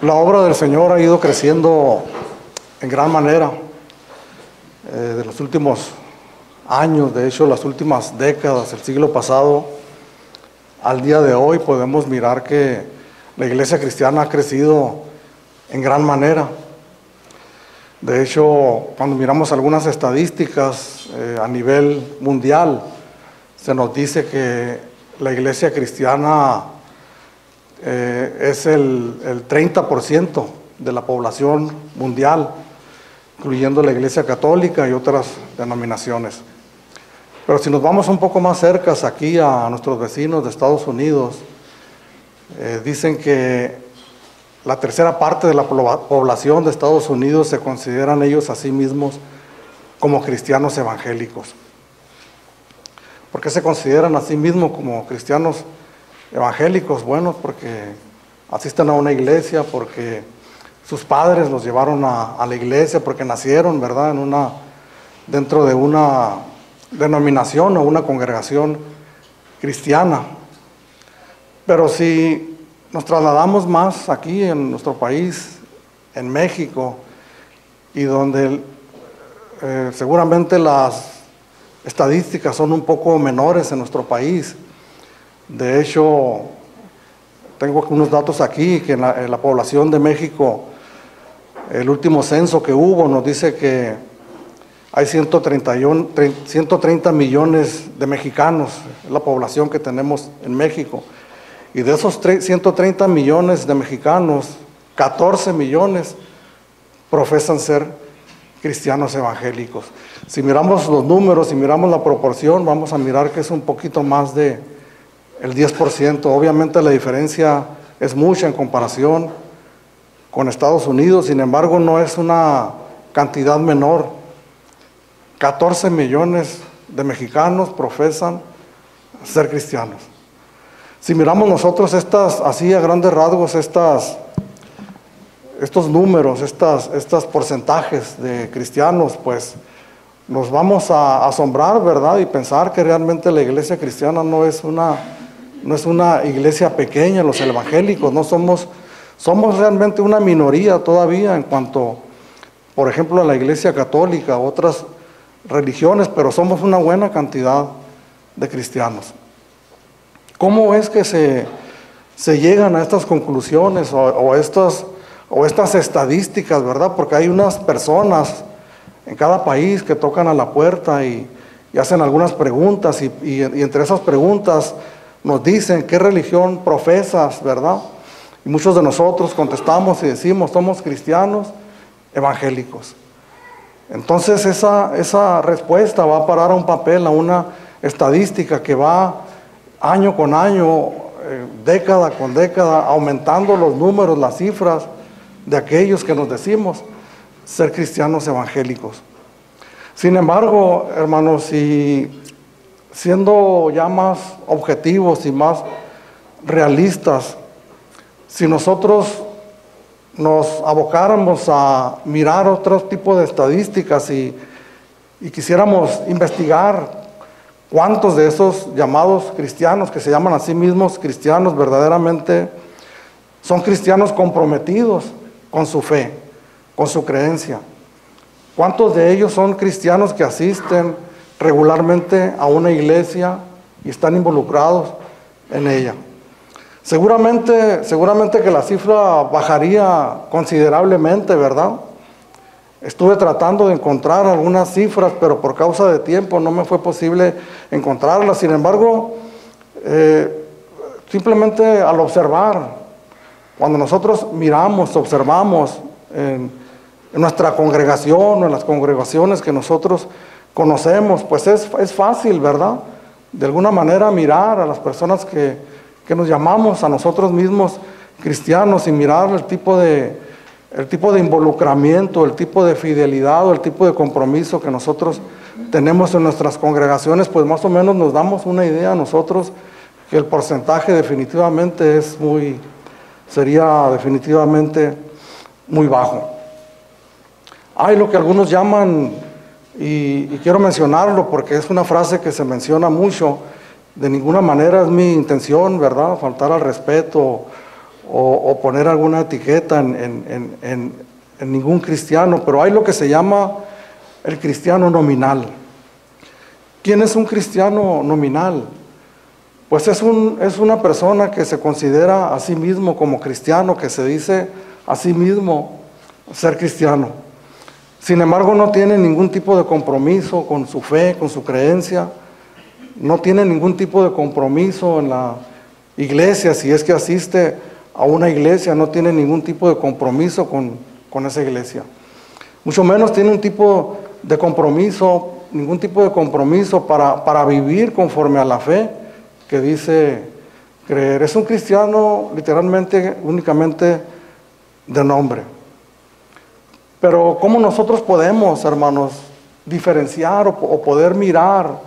La obra del Señor ha ido creciendo en gran manera de los últimos años, de hecho las últimas décadas, el siglo pasado al día de hoy podemos mirar que la iglesia cristiana ha crecido en gran manera. De hecho, cuando miramos algunas estadísticas a nivel mundial, se nos dice que la iglesia cristiana es el 30% de la población mundial, incluyendo la Iglesia Católica y otras denominaciones. Pero si nos vamos un poco más cerca aquí a nuestros vecinos de Estados Unidos, dicen que la tercera parte de la población de Estados Unidos se consideran ellos a sí mismos como cristianos evangélicos. ¿Por qué se consideran a sí mismos como cristianos evangélicos? Bueno, porque asisten a una iglesia, porque sus padres los llevaron a la iglesia, porque nacieron, ¿verdad?, dentro de una denominación o una congregación cristiana. Pero si nos trasladamos más aquí en nuestro país, en México, y donde seguramente las estadísticas son un poco menores en nuestro país. De hecho, tengo unos datos aquí que en la población de México, el último censo que hubo nos dice que hay 130 millones de mexicanos, es la población que tenemos en México. Y de esos 130 millones de mexicanos, 14 millones profesan ser cristianos evangélicos. Si miramos los números, si miramos la proporción, vamos a mirar que es un poquito más de el 10%. Obviamente la diferencia es mucha en comparación con Estados Unidos, sin embargo no es una cantidad menor. 14 millones de mexicanos profesan ser cristianos. Si miramos nosotros así a grandes rasgos, estos números, estos porcentajes de cristianos, pues nos vamos a asombrar, ¿verdad? Y pensar que realmente la iglesia cristiana no es una iglesia pequeña, los evangélicos, no somos realmente una minoría todavía en cuanto, por ejemplo, a la iglesia católica, otras religiones, pero somos una buena cantidad de cristianos. ¿Cómo es que se llegan a estas conclusiones o estas estadísticas, verdad? Porque hay unas personas en cada país que tocan a la puerta y hacen algunas preguntas y entre esas preguntas nos dicen qué religión profesas, ¿verdad? Y muchos de nosotros contestamos y decimos, somos cristianos evangélicos. Entonces esa respuesta va a parar a un papel, a una estadística que va año con año, década con década, aumentando los números, las cifras de aquellos que nos decimos ser cristianos evangélicos. Sin embargo, hermanos, siendo ya más objetivos y más realistas, si nosotros nos abocáramos a mirar otro tipo de estadísticas y quisiéramos investigar cuántos de esos llamados cristianos, que se llaman a sí mismos cristianos, verdaderamente son cristianos comprometidos con su fe, con su creencia. ¿Cuántos de ellos son cristianos que asisten regularmente a una iglesia y están involucrados en ella? Seguramente que la cifra bajaría considerablemente, ¿verdad? Estuve tratando de encontrar algunas cifras, pero por causa de tiempo no me fue posible encontrarlas. Sin embargo, simplemente al observar, cuando nosotros miramos, observamos en nuestra congregación o en las congregaciones que nosotros conocemos, pues es fácil, ¿verdad? De alguna manera mirar a las personas que nos llamamos a nosotros mismos cristianos y mirar el tipo de involucramiento, el tipo de fidelidad o el tipo de compromiso que nosotros tenemos en nuestras congregaciones, pues más o menos nos damos una idea nosotros que el porcentaje definitivamente sería definitivamente muy bajo. Hay lo que algunos llaman y quiero mencionarlo porque es una frase que se menciona mucho. De ninguna manera es mi intención, ¿verdad?, faltar al respeto o poner alguna etiqueta en ningún cristiano, pero hay lo que se llama el cristiano nominal. ¿Quién es un cristiano nominal? Pues es una persona que se considera a sí mismo como cristiano, que se dice a sí mismo ser cristiano. Sin embargo, no tiene ningún tipo de compromiso con su fe, con su creencia. No tiene ningún tipo de compromiso en la iglesia. Si es que asiste a una iglesia, no tiene ningún tipo de compromiso con esa iglesia. Mucho menos tiene ningún tipo de compromiso para vivir conforme a la fe que dice creer. Es un cristiano literalmente, únicamente de nombre. Pero ¿cómo nosotros podemos, hermanos, diferenciar o poder mirar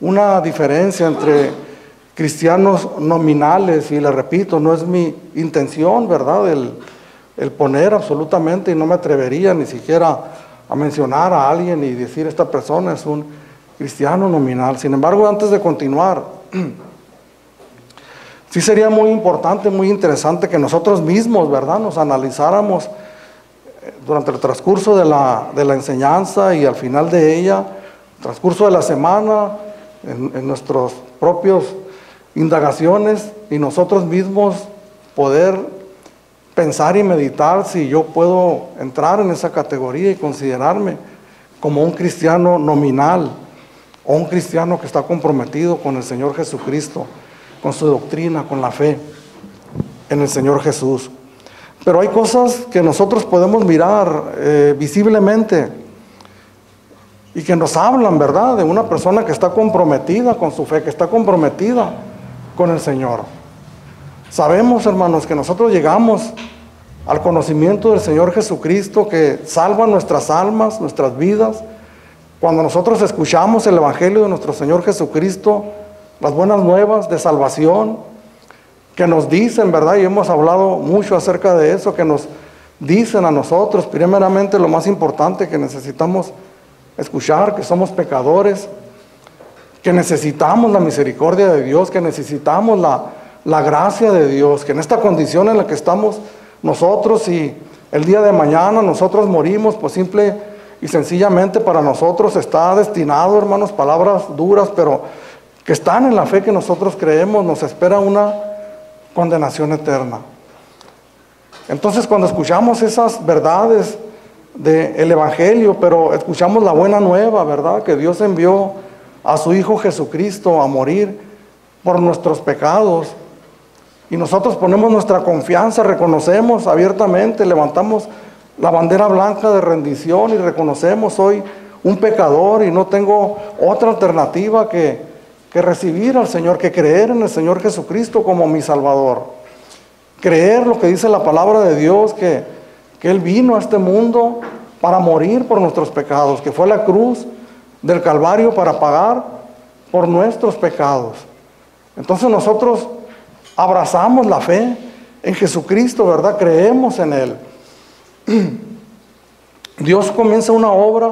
una diferencia entre cristianos nominales? Y le repito, no es mi intención, ¿verdad?, el poner absolutamente, y no me atrevería ni siquiera a mencionar a alguien y decir esta persona es un cristiano nominal. Sin embargo, antes de continuar, sí sería muy importante, muy interesante que nosotros mismos, ¿verdad?, nos analizáramos durante el transcurso de la enseñanza y al final de ella, transcurso de la semana, en nuestras propias indagaciones, y nosotros mismos poder pensar y meditar si yo puedo entrar en esa categoría y considerarme como un cristiano nominal o un cristiano que está comprometido con el Señor Jesucristo, con su doctrina, con la fe en el Señor Jesús. Pero hay cosas que nosotros podemos mirar visiblemente y que nos hablan, ¿verdad?, de una persona que está comprometida con su fe, que está comprometida con el Señor. Sabemos, hermanos, que nosotros llegamos al conocimiento del Señor Jesucristo, que salva nuestras almas, nuestras vidas, cuando nosotros escuchamos el Evangelio de nuestro Señor Jesucristo, las buenas nuevas de salvación, que nos dicen, ¿verdad?, y hemos hablado mucho acerca de eso, que nos dicen a nosotros, primeramente, lo más importante que necesitamos escuchar, que somos pecadores, que necesitamos la misericordia de Dios, que necesitamos la gracia de Dios, que en esta condición en la que estamos nosotros, y el día de mañana nosotros morimos, pues simple y sencillamente para nosotros está destinado, hermanos, palabras duras, pero que están en la fe que nosotros creemos, nos espera una condenación eterna. Entonces, cuando escuchamos esas verdades del Evangelio, pero escuchamos la buena nueva, ¿verdad?, que Dios envió a su Hijo Jesucristo a morir por nuestros pecados, y nosotros ponemos nuestra confianza, reconocemos abiertamente, levantamos la bandera blanca de rendición y reconocemos: soy un pecador y no tengo otra alternativa que recibir al Señor, que creer en el Señor Jesucristo como mi Salvador. Creer lo que dice la palabra de Dios, que Él vino a este mundo para morir por nuestros pecados, que fue a la cruz del Calvario para pagar por nuestros pecados. Entonces nosotros abrazamos la fe en Jesucristo, ¿verdad?, creemos en Él. Dios comienza una obra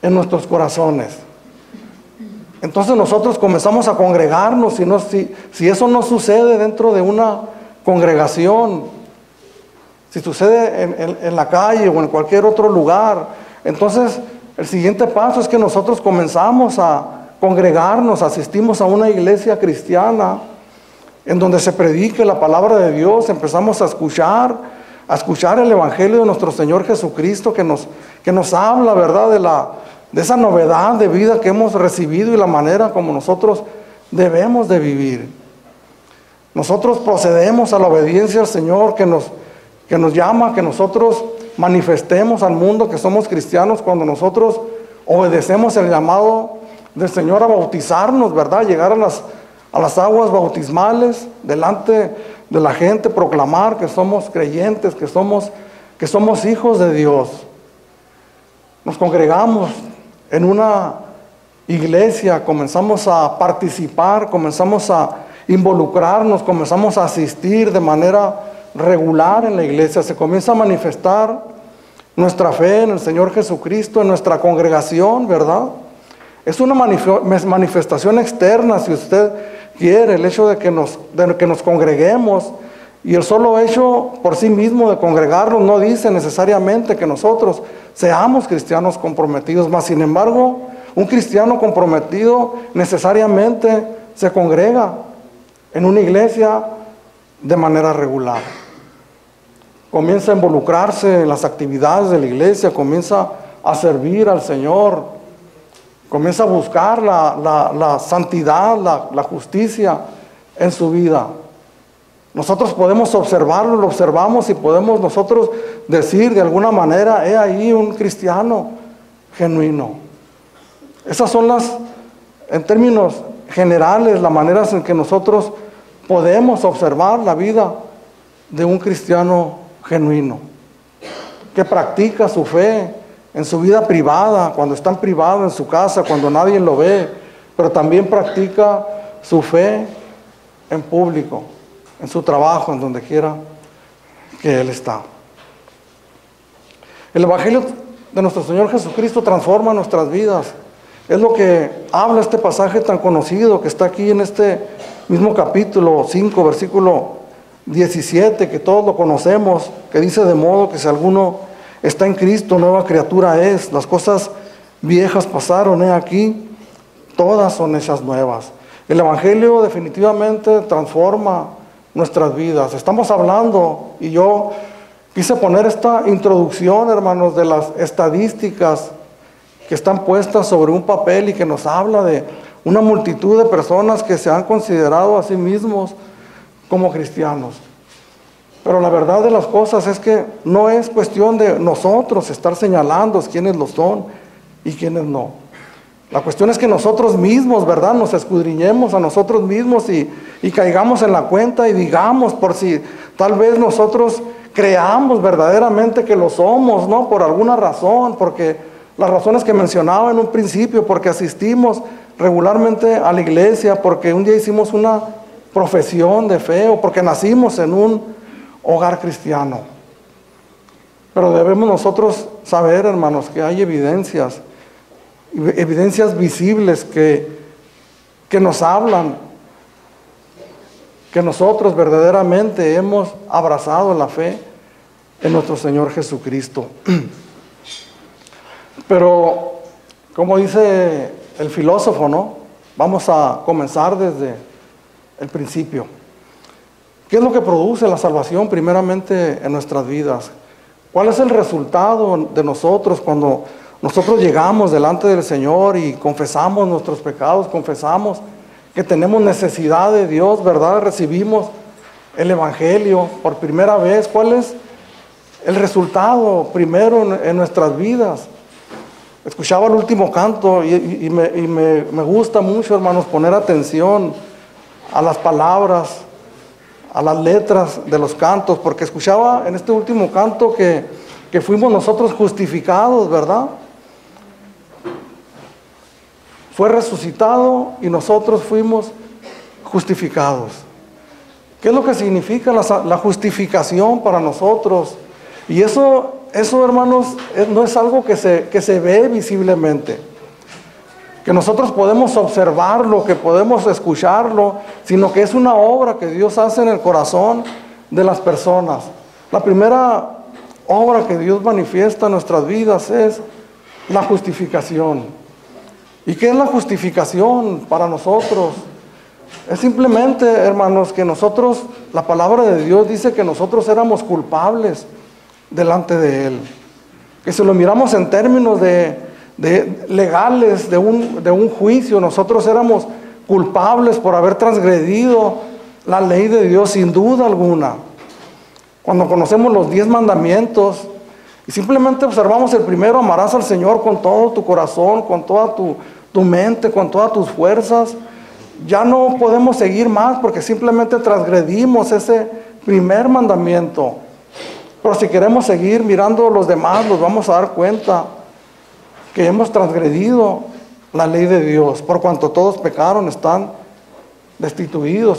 en nuestros corazones. Entonces nosotros comenzamos a congregarnos, si eso no sucede dentro de una congregación, si sucede en la calle o en cualquier otro lugar, entonces el siguiente paso es que nosotros comenzamos a congregarnos, asistimos a una iglesia cristiana en donde se predique la palabra de Dios, empezamos a escuchar el Evangelio de nuestro Señor Jesucristo, que nos habla, ¿verdad?, de esa novedad de vida que hemos recibido y la manera como nosotros debemos de vivir. Nosotros procedemos a la obediencia al Señor que nos llama, que nosotros manifestemos al mundo que somos cristianos cuando nosotros obedecemos el llamado del Señor a bautizarnos, ¿verdad?, llegar a las aguas bautismales delante de la gente, proclamar que somos creyentes, que somos hijos de Dios. Nos congregamos en una iglesia, comenzamos a participar, comenzamos a involucrarnos, comenzamos a asistir de manera regular en la iglesia, se comienza a manifestar nuestra fe en el Señor Jesucristo, en nuestra congregación, ¿verdad? Es una manifestación externa, si usted quiere, el hecho de que nos congreguemos. Y el solo hecho por sí mismo de congregarnos no dice necesariamente que nosotros seamos cristianos comprometidos, mas sin embargo, un cristiano comprometido necesariamente se congrega en una iglesia de manera regular. Comienza a involucrarse en las actividades de la iglesia, comienza a servir al Señor, comienza a buscar la santidad, la justicia en su vida. Nosotros podemos observarlo, lo observamos y podemos nosotros decir de alguna manera, he ahí un cristiano genuino. Esas son en términos generales, las maneras en que nosotros podemos observar la vida de un cristiano genuino, que practica su fe en su vida privada, cuando está en privado en su casa, cuando nadie lo ve, pero también practica su fe en público, en su trabajo, en donde quiera que Él está. El Evangelio de nuestro Señor Jesucristo transforma nuestras vidas. Es lo que habla este pasaje tan conocido que está aquí en este mismo capítulo 5, versículo 17, que todos lo conocemos, que dice: de modo que si alguno está en Cristo, nueva criatura es. Las cosas viejas pasaron, aquí, todas son hechas nuevas. El Evangelio definitivamente transforma nuestras vidas. Estamos hablando, y yo quise poner esta introducción, hermanos, de las estadísticas que están puestas sobre un papel y que nos habla de una multitud de personas que se han considerado a sí mismos como cristianos. Pero la verdad de las cosas es que no es cuestión de nosotros estar señalando quiénes lo son y quiénes no. La cuestión es que nosotros mismos, ¿verdad?, nos escudriñemos a nosotros mismos y caigamos en la cuenta y digamos, por si tal vez nosotros creamos verdaderamente que lo somos, ¿no? Por alguna razón, porque las razones que mencionaba en un principio, porque asistimos regularmente a la iglesia, porque un día hicimos una profesión de fe o porque nacimos en un hogar cristiano. Pero debemos nosotros saber, hermanos, que hay evidencias visibles que nos hablan que nosotros verdaderamente hemos abrazado la fe en nuestro Señor Jesucristo. Pero, como dice el filósofo, ¿no? Vamos a comenzar desde el principio. ¿Qué es lo que produce la salvación primeramente en nuestras vidas? ¿Cuál es el resultado de nosotros cuando nosotros llegamos delante del Señor y confesamos nuestros pecados, confesamos que tenemos necesidad de Dios, ¿verdad? Recibimos el Evangelio por primera vez. ¿Cuál es el resultado primero en nuestras vidas? Escuchaba el último canto y me gusta mucho, hermanos, poner atención a las palabras, a las letras de los cantos, porque escuchaba en este último canto que fuimos nosotros justificados, ¿verdad? Fue resucitado y nosotros fuimos justificados. ¿Qué es lo que significa la justificación para nosotros? Y eso, hermanos, no es algo que se ve visiblemente, que nosotros podemos observarlo, que podemos escucharlo, sino que es una obra que Dios hace en el corazón de las personas. La primera obra que Dios manifiesta en nuestras vidas es la justificación. ¿Y qué es la justificación para nosotros? Es simplemente, hermanos, que nosotros, la palabra de Dios dice que nosotros éramos culpables delante de Él. Que si lo miramos en términos legales de un juicio, nosotros éramos culpables por haber transgredido la ley de Dios sin duda alguna. Cuando conocemos los 10 mandamientos y simplemente observamos el primero: amarás al Señor con todo tu corazón, con toda tu mente, con todas tus fuerzas, ya no podemos seguir más porque simplemente transgredimos ese primer mandamiento. Pero si queremos seguir mirando los demás, nos vamos a dar cuenta que hemos transgredido la ley de Dios. Por cuanto todos pecaron, estamos destituidos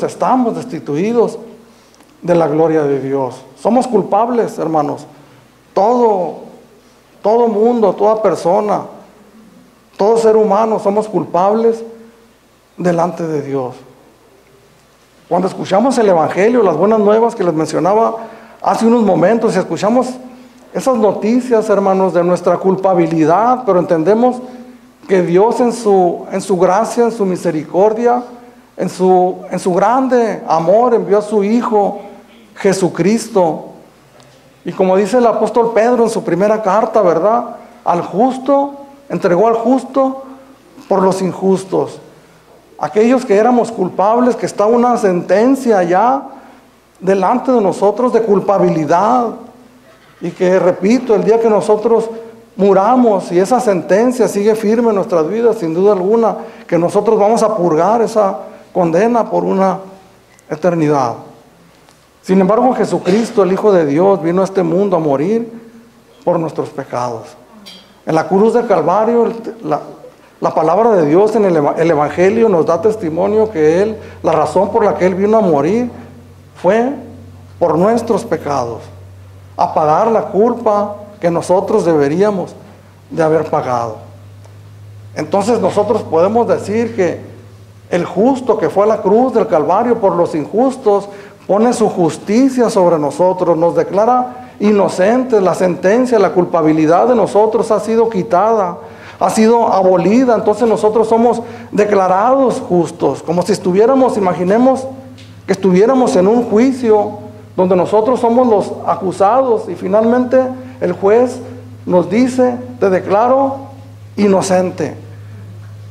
de la gloria de Dios. Somos culpables, hermanos. Todo todo mundo, toda persona, todo ser humano somos culpables delante de Dios. Cuando escuchamos el Evangelio, las buenas nuevas que les mencionaba hace unos momentos, y escuchamos esas noticias, hermanos, de nuestra culpabilidad, pero entendemos que Dios en su gracia, en su misericordia, en su grande amor envió a su Hijo Jesucristo. Y como dice el apóstol Pedro en su primera carta, ¿verdad? Al justo, entregó al justo por los injustos. Aquellos que éramos culpables, que está una sentencia ya delante de nosotros de culpabilidad. Y que, repito, el día que nosotros muramos y esa sentencia sigue firme en nuestras vidas, sin duda alguna, que nosotros vamos a purgar esa condena por una eternidad. Sin embargo, Jesucristo, el Hijo de Dios, vino a este mundo a morir por nuestros pecados. En la cruz del Calvario, la palabra de Dios en el Evangelio nos da testimonio que la razón por la que Él vino a morir fue por nuestros pecados, a pagar la culpa que nosotros deberíamos de haber pagado. Entonces nosotros podemos decir que el justo que fue a la cruz del Calvario por los injustos pone su justicia sobre nosotros, nos declara inocentes, la sentencia, la culpabilidad de nosotros ha sido quitada, ha sido abolida. Entonces nosotros somos declarados justos, como si estuviéramos, imaginemos que estuviéramos en un juicio donde nosotros somos los acusados y finalmente el juez nos dice: te declaro inocente.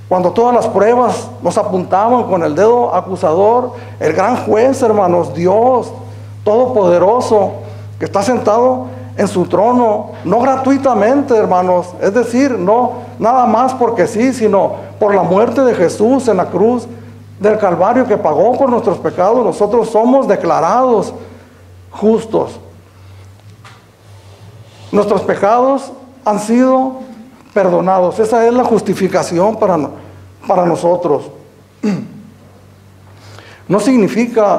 Cuando todas las pruebas nos apuntaban con el dedo acusador, el gran juez, hermanos, Dios Todopoderoso, que está sentado en su trono, no gratuitamente, hermanos, es decir, no nada más porque sí, sino por la muerte de Jesús en la cruz del Calvario, que pagó por nuestros pecados, nosotros somos declarados justos. Nuestros pecados han sido perdonados. Esa es la justificación para nosotros. No significa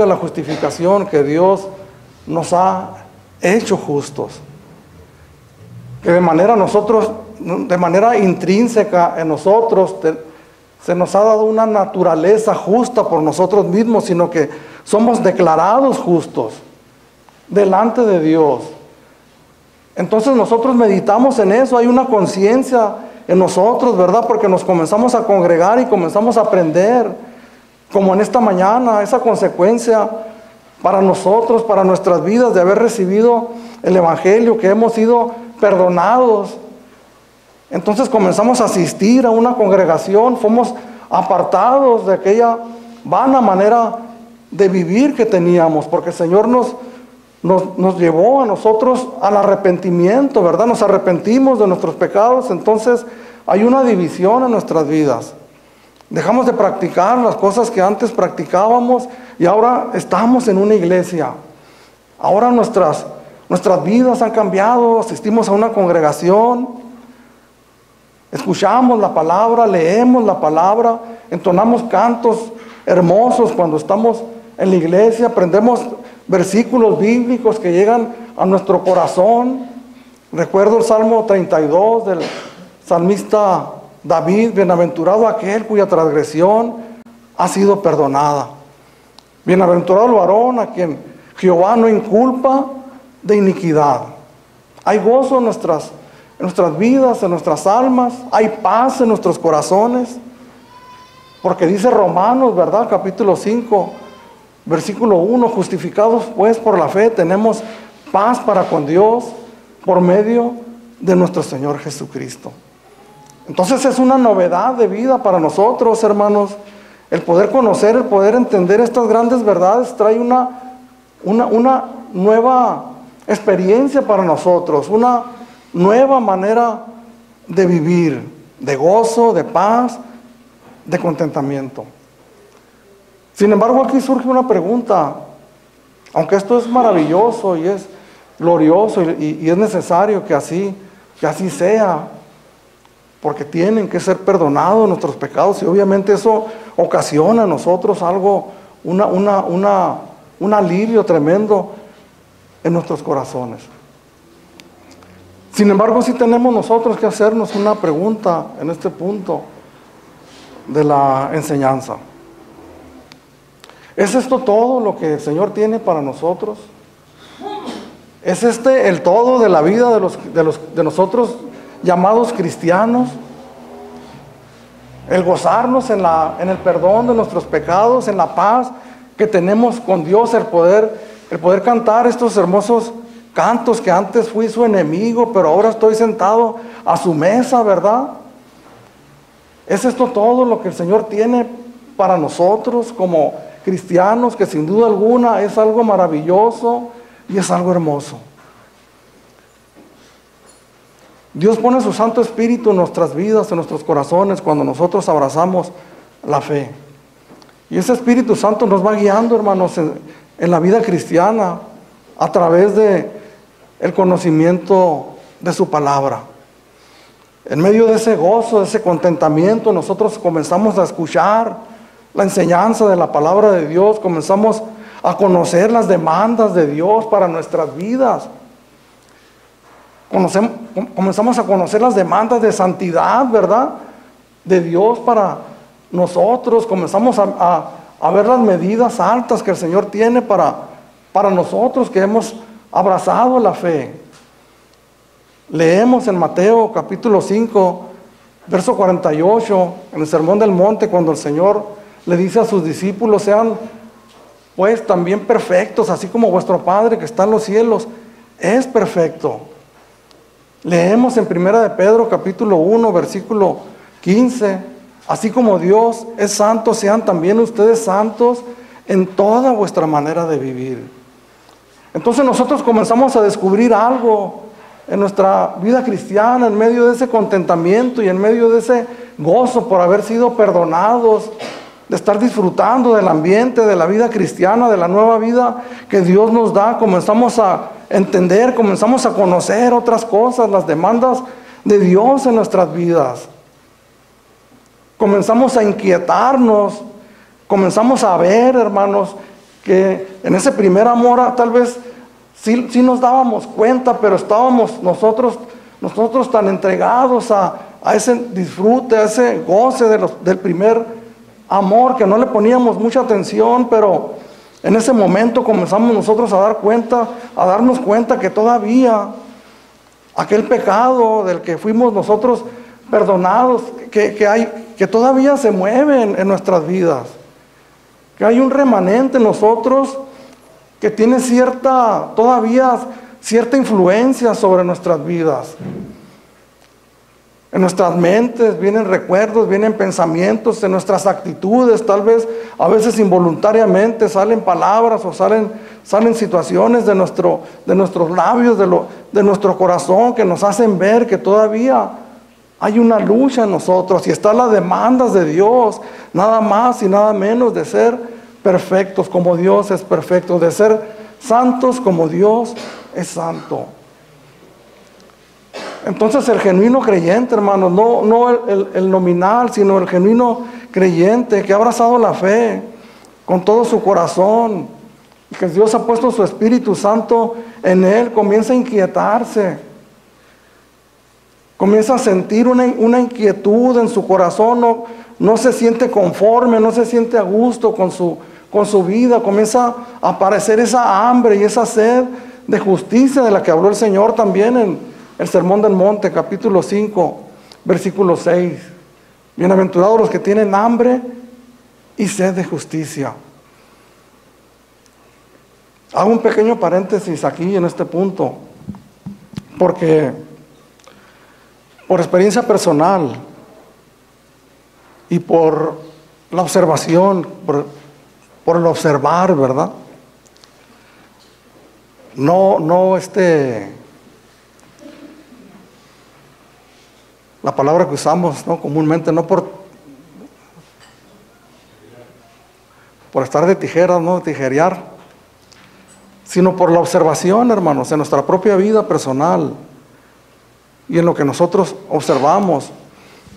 la justificación que Dios nos ha hecho justos, que de manera intrínseca en nosotros se nos ha dado una naturaleza justa por nosotros mismos, sino que somos declarados justos delante de Dios. Entonces nosotros meditamos en eso, hay una conciencia en nosotros, ¿verdad? Porque nos comenzamos a congregar y comenzamos a aprender, como en esta mañana, esa consecuencia para nosotros, para nuestras vidas, de haber recibido el Evangelio, que hemos sido perdonados. Entonces comenzamos a asistir a una congregación, fuimos apartados de aquella vana manera de vivir que teníamos, porque el Señor nos llevó a nosotros al arrepentimiento, ¿verdad? Nos arrepentimos de nuestros pecados. Entonces hay una división en nuestras vidas. Dejamos de practicar las cosas que antes practicábamos y ahora estamos en una iglesia. Ahora nuestras vidas han cambiado, asistimos a una congregación, escuchamos la palabra, leemos la palabra, entonamos cantos hermosos cuando estamos en la iglesia, aprendemos versículos bíblicos que llegan a nuestro corazón. Recuerdo el Salmo 32 del salmista David: bienaventurado aquel cuya transgresión ha sido perdonada. Bienaventurado el varón a quien Jehová no inculpa de iniquidad. Hay gozo en nuestras vidas, en nuestras almas, hay paz en nuestros corazones, porque dice Romanos, ¿verdad? Capítulo 5, versículo 1: justificados pues por la fe tenemos paz para con Dios por medio de nuestro Señor Jesucristo. Entonces es una novedad de vida para nosotros, hermanos, el poder conocer, el poder entender estas grandes verdades. Trae una nueva experiencia para nosotros, una nueva manera de vivir, de gozo, de paz, de contentamiento. Sin embargo, aquí surge una pregunta. Aunque esto es maravilloso y es glorioso y es necesario que así sea, porque tienen que ser perdonados nuestros pecados, y obviamente eso ocasiona a nosotros algo, un alivio tremendo en nuestros corazones. Sin embargo, sí tenemos nosotros que hacernos una pregunta en este punto de la enseñanza. ¿Es esto todo lo que el Señor tiene para nosotros? ¿Es este el todo de la vida de nosotros llamados cristianos? El gozarnos en el perdón de nuestros pecados, en la paz que tenemos con Dios, el poder cantar estos hermosos cantos que antes fui su enemigo, pero ahora estoy sentado a su mesa, ¿verdad? ¿Es esto todo lo que el Señor tiene para nosotros como cristianos? Que sin duda alguna es algo maravilloso y es algo hermoso. Dios pone su Santo Espíritu en nuestras vidas, en nuestros corazones, cuando nosotros abrazamos la fe. Y ese Espíritu Santo nos va guiando, hermanos, en la vida cristiana, a través de el conocimiento de su palabra. En medio de ese gozo, de ese contentamiento, nosotros comenzamos a escuchar la enseñanza de la palabra de Dios, comenzamos a conocer las demandas de Dios para nuestras vidas. Comenzamos a conocer las demandas de santidad, ¿verdad?, de Dios para nosotros. Comenzamos a ver las medidas altas que el Señor tiene para nosotros que hemos abrazado la fe. Leemos en Mateo capítulo 5, verso 48, en el Sermón del Monte, cuando el Señor le dice a sus discípulos: sean pues también perfectos, así como vuestro Padre que está en los cielos es perfecto. Leemos en 1 de Pedro capítulo 1, versículo 15: así como Dios es santo, sean también ustedes santos en toda vuestra manera de vivir. Entonces nosotros comenzamos a descubrir algo en nuestra vida cristiana, en medio de ese contentamiento y en medio de ese gozo por haber sido perdonados, de estar disfrutando del ambiente, de la vida cristiana, de la nueva vida que Dios nos da. Comenzamos a entender, comenzamos a conocer otras cosas, las demandas de Dios en nuestras vidas. Comenzamos a inquietarnos, comenzamos a ver, hermanos, que en ese primer amor tal vez sí nos dábamos cuenta, pero estábamos nosotros tan entregados a ese disfrute, a ese goce del primer amor, que no le poníamos mucha atención, pero en ese momento comenzamos nosotros a darnos cuenta que todavía aquel pecado del que fuimos nosotros perdonados, que todavía se mueve en nuestras vidas, que hay un remanente en nosotros que tiene todavía cierta influencia sobre nuestras vidas. En nuestras mentes vienen recuerdos, vienen pensamientos, en nuestras actitudes, tal vez a veces involuntariamente salen palabras o salen situaciones de nuestros labios, de nuestro corazón, que nos hacen ver que todavía hay una lucha en nosotros y están las demandas de Dios, nada más y nada menos de ser perfectos como Dios es perfecto, de ser santos como Dios es santo. Entonces el genuino creyente, hermanos, no el nominal, sino el genuino creyente que ha abrazado la fe con todo su corazón, que Dios ha puesto su Espíritu Santo en él, comienza a inquietarse, comienza a sentir una inquietud en su corazón, no se siente conforme, no se siente a gusto con su vida, comienza a aparecer esa hambre y esa sed de justicia de la que habló el Señor también en el Sermón del Monte, capítulo 5, versículo 6. Bienaventurados los que tienen hambre y sed de justicia. Hago un pequeño paréntesis aquí en este punto, porque por experiencia personal y por la observación, por el observar, ¿verdad? La palabra que usamos, ¿no?, comúnmente, no por estar de tijeras, no de tijerear, sino por la observación, hermanos, en nuestra propia vida personal y en lo que nosotros observamos,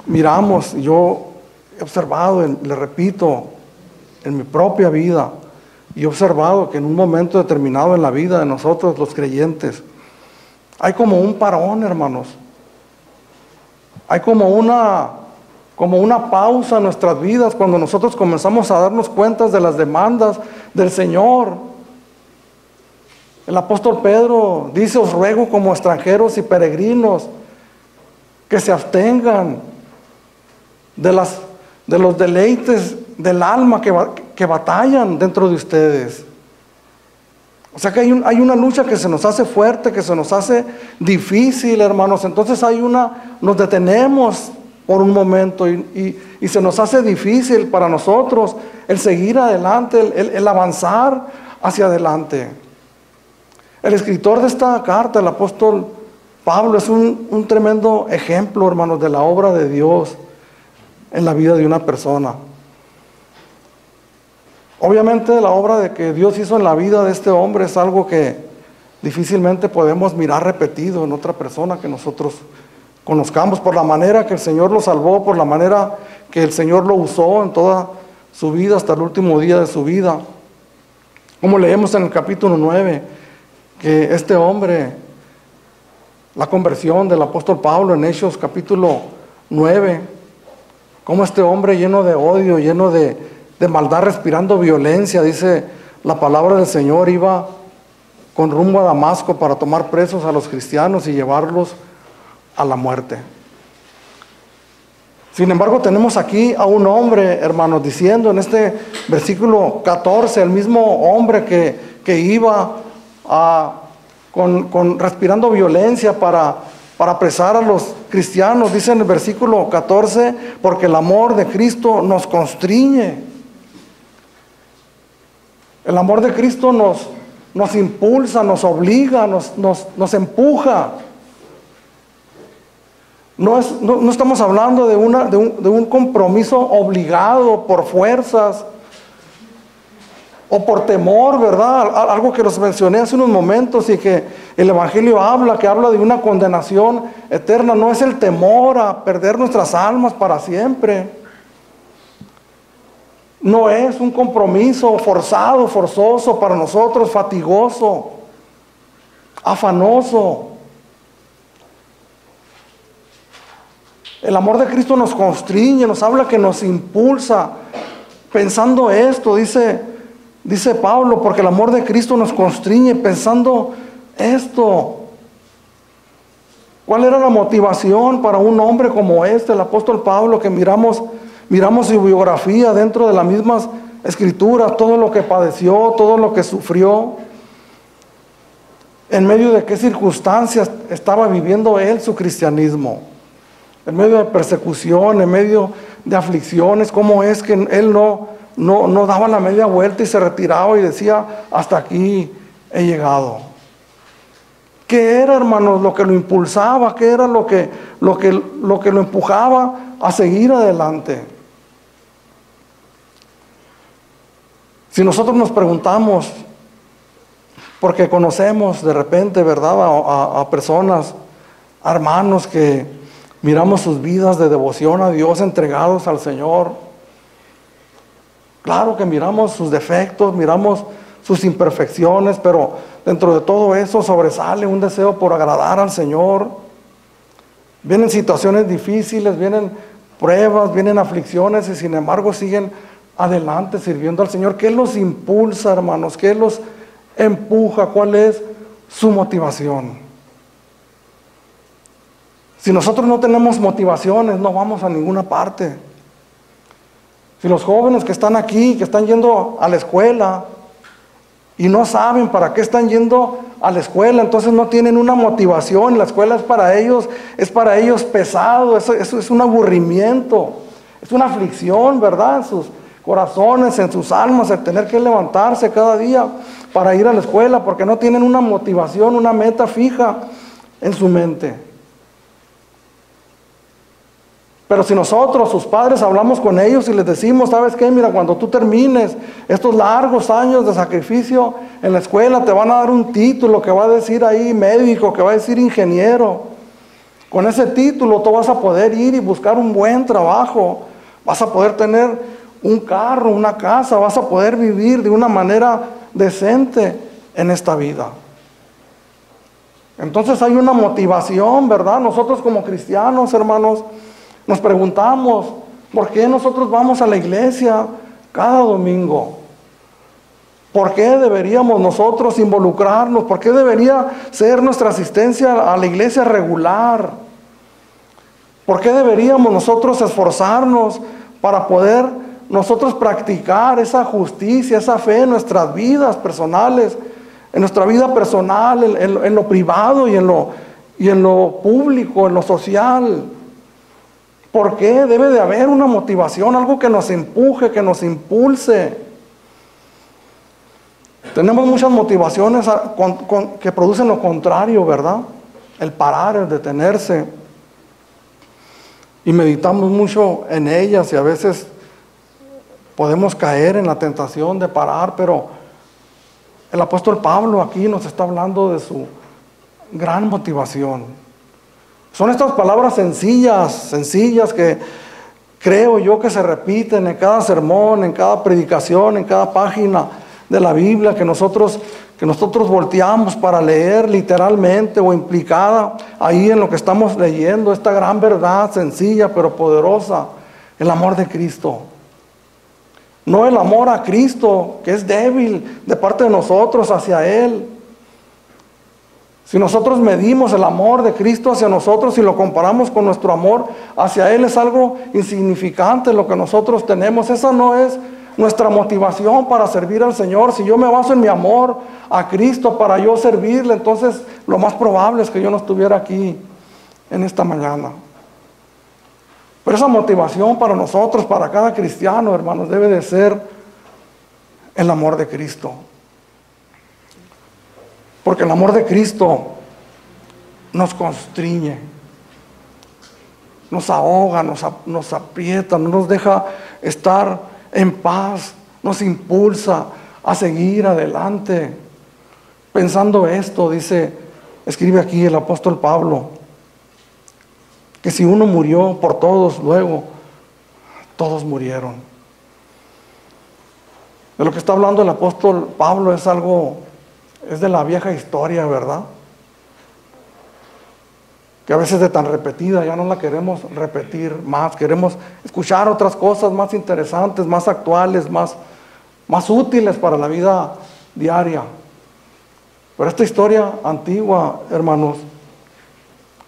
miramos. Yo he observado, le repito, en mi propia vida, y he observado que en un momento determinado en la vida de nosotros los creyentes hay como un parón, hermanos. Hay como una pausa en nuestras vidas cuando nosotros comenzamos a darnos cuenta de las demandas del Señor. El apóstol Pedro dice: os ruego como extranjeros y peregrinos que se abstengan de los deleites del alma que batallan dentro de ustedes. O sea que hay una lucha que se nos hace fuerte, que se nos hace difícil, hermanos. Entonces nos detenemos por un momento y se nos hace difícil para nosotros el seguir adelante, el avanzar hacia adelante. El escritor de esta carta, el apóstol Pablo, es un tremendo ejemplo, hermanos, de la obra de Dios en la vida de una persona. Obviamente la obra de que Dios hizo en la vida de este hombre es algo que difícilmente podemos mirar repetido en otra persona que nosotros conozcamos, por la manera que el Señor lo salvó, por la manera que el Señor lo usó en toda su vida hasta el último día de su vida. Como leemos en el capítulo 9, que este hombre, la conversión del apóstol Pablo en Hechos capítulo 9, como este hombre lleno de odio, lleno de maldad, respirando violencia, dice la palabra del Señor, iba con rumbo a Damasco para tomar presos a los cristianos y llevarlos a la muerte. Sin embargo, tenemos aquí a un hombre, hermanos, diciendo en este versículo 14, el mismo hombre que iba respirando violencia para apresar a los cristianos, dice en el versículo 14, porque el amor de Cristo nos constriñe. El amor de Cristo nos impulsa, nos obliga, nos empuja. No estamos hablando de un compromiso obligado por fuerzas o por temor, ¿verdad? Algo que los mencioné hace unos momentos y que el Evangelio habla de una condenación eterna. No es el temor a perder nuestras almas para siempre. No es un compromiso forzado, forzoso para nosotros, fatigoso, afanoso. El amor de Cristo nos constriñe, nos habla que nos impulsa. Pensando esto, dice Pablo, porque el amor de Cristo nos constriñe pensando esto. ¿Cuál era la motivación para un hombre como el apóstol Pablo, que miramos su biografía dentro de las mismas escrituras, todo lo que padeció, todo lo que sufrió? ¿En medio de qué circunstancias estaba viviendo él su cristianismo? En medio de persecución, en medio de aflicciones. ¿Cómo es que él no daba la media vuelta y se retiraba y decía: hasta aquí he llegado? ¿Qué era, hermanos, lo que lo impulsaba? ¿Qué era lo que lo empujaba a seguir adelante? Si nosotros nos preguntamos, porque conocemos de repente, ¿verdad?, a personas, a hermanos que miramos sus vidas de devoción a Dios, entregados al Señor. Claro que miramos sus defectos, miramos sus imperfecciones, pero dentro de todo eso sobresale un deseo por agradar al Señor. Vienen situaciones difíciles, vienen pruebas, vienen aflicciones, y sin embargo siguen adelante sirviendo al Señor. ¿Qué los impulsa, hermanos? ¿Qué los empuja? ¿Cuál es su motivación? Si nosotros no tenemos motivaciones, no vamos a ninguna parte. Si los jóvenes que están aquí, que están yendo a la escuela y no saben para qué están yendo a la escuela, entonces no tienen una motivación. La escuela es para ellos pesado, eso es un aburrimiento, es una aflicción, ¿verdad?, en sus corazones, en sus almas, el tener que levantarse cada día para ir a la escuela, porque no tienen una motivación, una meta fija en su mente. Pero si nosotros, sus padres, hablamos con ellos y les decimos: ¿sabes qué? Mira, cuando tú termines estos largos años de sacrificio en la escuela, te van a dar un título que va a decir ahí médico, que va a decir ingeniero. Con ese título tú vas a poder ir y buscar un buen trabajo, vas a poder tener un carro, una casa, vas a poder vivir de una manera decente en esta vida. Entonces hay una motivación, ¿verdad? Nosotros como cristianos, hermanos, nos preguntamos, ¿por qué nosotros vamos a la iglesia cada domingo? ¿Por qué deberíamos nosotros involucrarnos? ¿Por qué debería ser nuestra asistencia a la iglesia regular? ¿Por qué deberíamos nosotros esforzarnos para poder nosotros practicar esa justicia, esa fe en nuestras vidas personales, en nuestra vida personal, en lo privado y en lo público, en lo social? ¿Por qué debe de haber una motivación, algo que nos empuje, que nos impulse? Tenemos muchas motivaciones que producen lo contrario, ¿verdad? El parar, el detenerse. Y meditamos mucho en ellas y a veces podemos caer en la tentación de parar, pero el apóstol Pablo aquí nos está hablando de su gran motivación. Son estas palabras sencillas que creo yo que se repiten en cada sermón, en cada predicación, en cada página de la Biblia que nosotros volteamos para leer literalmente o implicada ahí en lo que estamos leyendo, esta gran verdad sencilla pero poderosa, el amor de Cristo. No el amor a Cristo, que es débil de parte de nosotros hacia Él. Si nosotros medimos el amor de Cristo hacia nosotros y lo comparamos con nuestro amor hacia Él, es algo insignificante lo que nosotros tenemos. Esa no es nuestra motivación para servir al Señor. Si yo me baso en mi amor a Cristo para yo servirle, entonces lo más probable es que yo no estuviera aquí en esta mañana. Pero esa motivación para nosotros, para cada cristiano, hermanos, debe de ser el amor de Cristo. Porque el amor de Cristo nos constriñe, nos ahoga, nos aprieta, no nos deja estar en paz, nos impulsa a seguir adelante. Pensando esto, escribe aquí el apóstol Pablo, que si uno murió por todos, luego todos murieron. De lo que está hablando el apóstol Pablo es de la vieja historia, ¿verdad? Que a veces de tan repetida ya no la queremos repetir más, queremos escuchar otras cosas más interesantes, más actuales, más útiles para la vida diaria. Pero esta historia antigua, hermanos,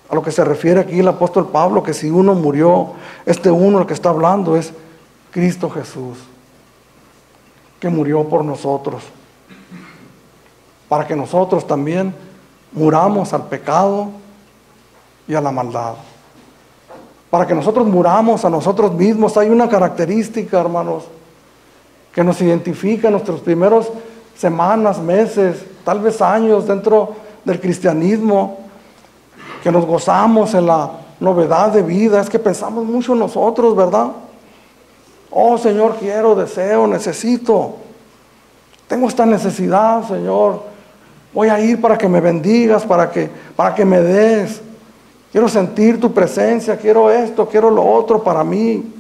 a lo que se refiere aquí el apóstol Pablo, que si uno murió, uno el que está hablando es Cristo Jesús, que murió por nosotros, para que nosotros también muramos al pecado y a la maldad. Para que nosotros muramos a nosotros mismos. Hay una característica, hermanos, que nos identifica en nuestros primeros semanas, meses, tal vez años dentro del cristianismo, que nos gozamos en la novedad de vida, es que pensamos mucho en nosotros, ¿verdad? Oh, Señor, quiero, deseo, necesito, tengo esta necesidad, Señor, voy a ir para que me bendigas, para que me des. Quiero sentir tu presencia, quiero esto, quiero lo otro para mí.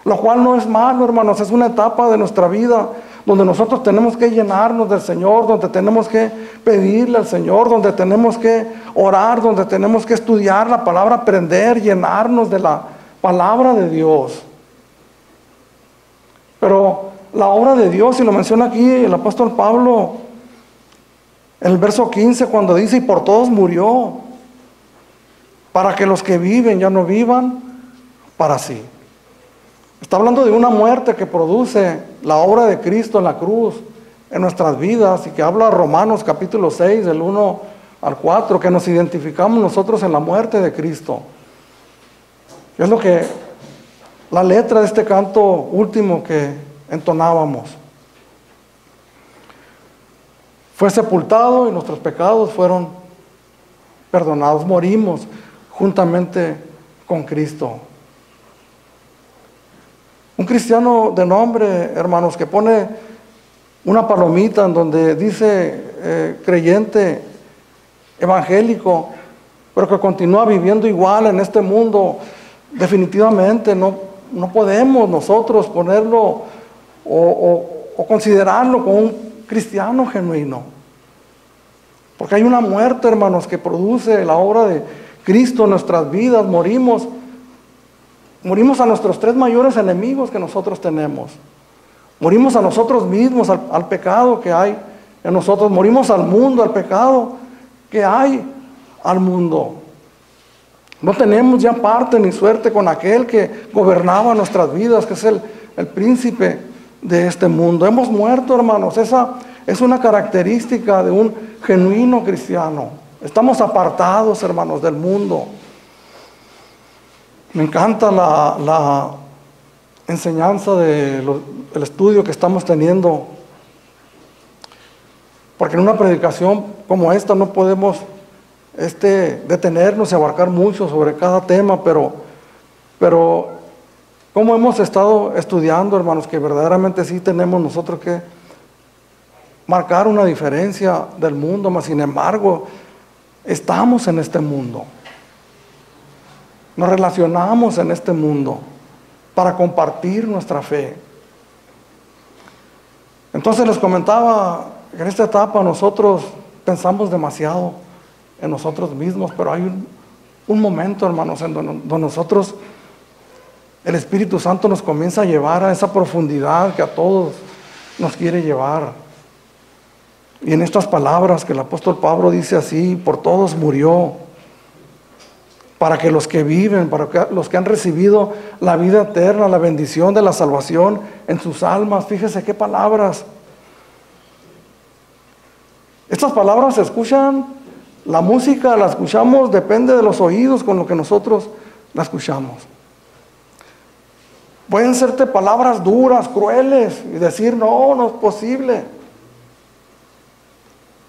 Lo cual no es malo, hermanos, es una etapa de nuestra vida donde nosotros tenemos que llenarnos del Señor, donde tenemos que pedirle al Señor, donde tenemos que orar, donde tenemos que estudiar la palabra, aprender, llenarnos de la palabra de Dios. Pero la obra de Dios, y lo menciona aquí el apóstol Pablo, en el verso 15, cuando dice, y por todos murió, para que los que viven ya no vivan para sí. Está hablando de una muerte que produce la obra de Cristo en la cruz en nuestras vidas, y que habla Romanos capítulo 6, del 1 al 4, que nos identificamos nosotros en la muerte de Cristo. Es lo que la letra de este canto último que entonábamos. Fue sepultado y nuestros pecados fueron perdonados. Morimos juntamente con Cristo. Un cristiano de nombre, hermanos, que pone una palomita en donde dice creyente evangélico, pero que continúa viviendo igual en este mundo, definitivamente no podemos nosotros ponerlo o considerarlo como un cristiano genuino. Porque hay una muerte, hermanos, que produce la obra de Cristo en nuestras vidas. Morimos a nuestros tres mayores enemigos que nosotros tenemos. Morimos a nosotros mismos, al pecado que hay en nosotros. Morimos al mundo, al pecado que hay al mundo. No tenemos ya parte ni suerte con aquel que gobernaba nuestras vidas, que es el príncipe de este mundo. Hemos muerto, hermanos. Esa es una característica de un genuino cristiano. Estamos apartados, hermanos, del mundo. Me encanta la enseñanza del estudio que estamos teniendo, porque en una predicación como esta no podemos detenernos y abarcar mucho sobre cada tema, pero como hemos estado estudiando, hermanos, que verdaderamente sí tenemos nosotros que marcar una diferencia del mundo, mas sin embargo estamos en este mundo, nos relacionamos en este mundo para compartir nuestra fe. Entonces les comentaba que en esta etapa nosotros pensamos demasiado en nosotros mismos, pero hay un momento, hermanos, en donde nosotros, el Espíritu Santo nos comienza a llevar a esa profundidad que a todos nos quiere llevar. Y en estas palabras que el apóstol Pablo dice así: por todos murió, para que los que viven, para que los que han recibido la vida eterna, la bendición de la salvación en sus almas. Fíjese qué palabras. Estas palabras se escuchan, la música la escuchamos, depende de los oídos con lo que nosotros la escuchamos. Pueden serte palabras duras, crueles, y decir: no, no es posible.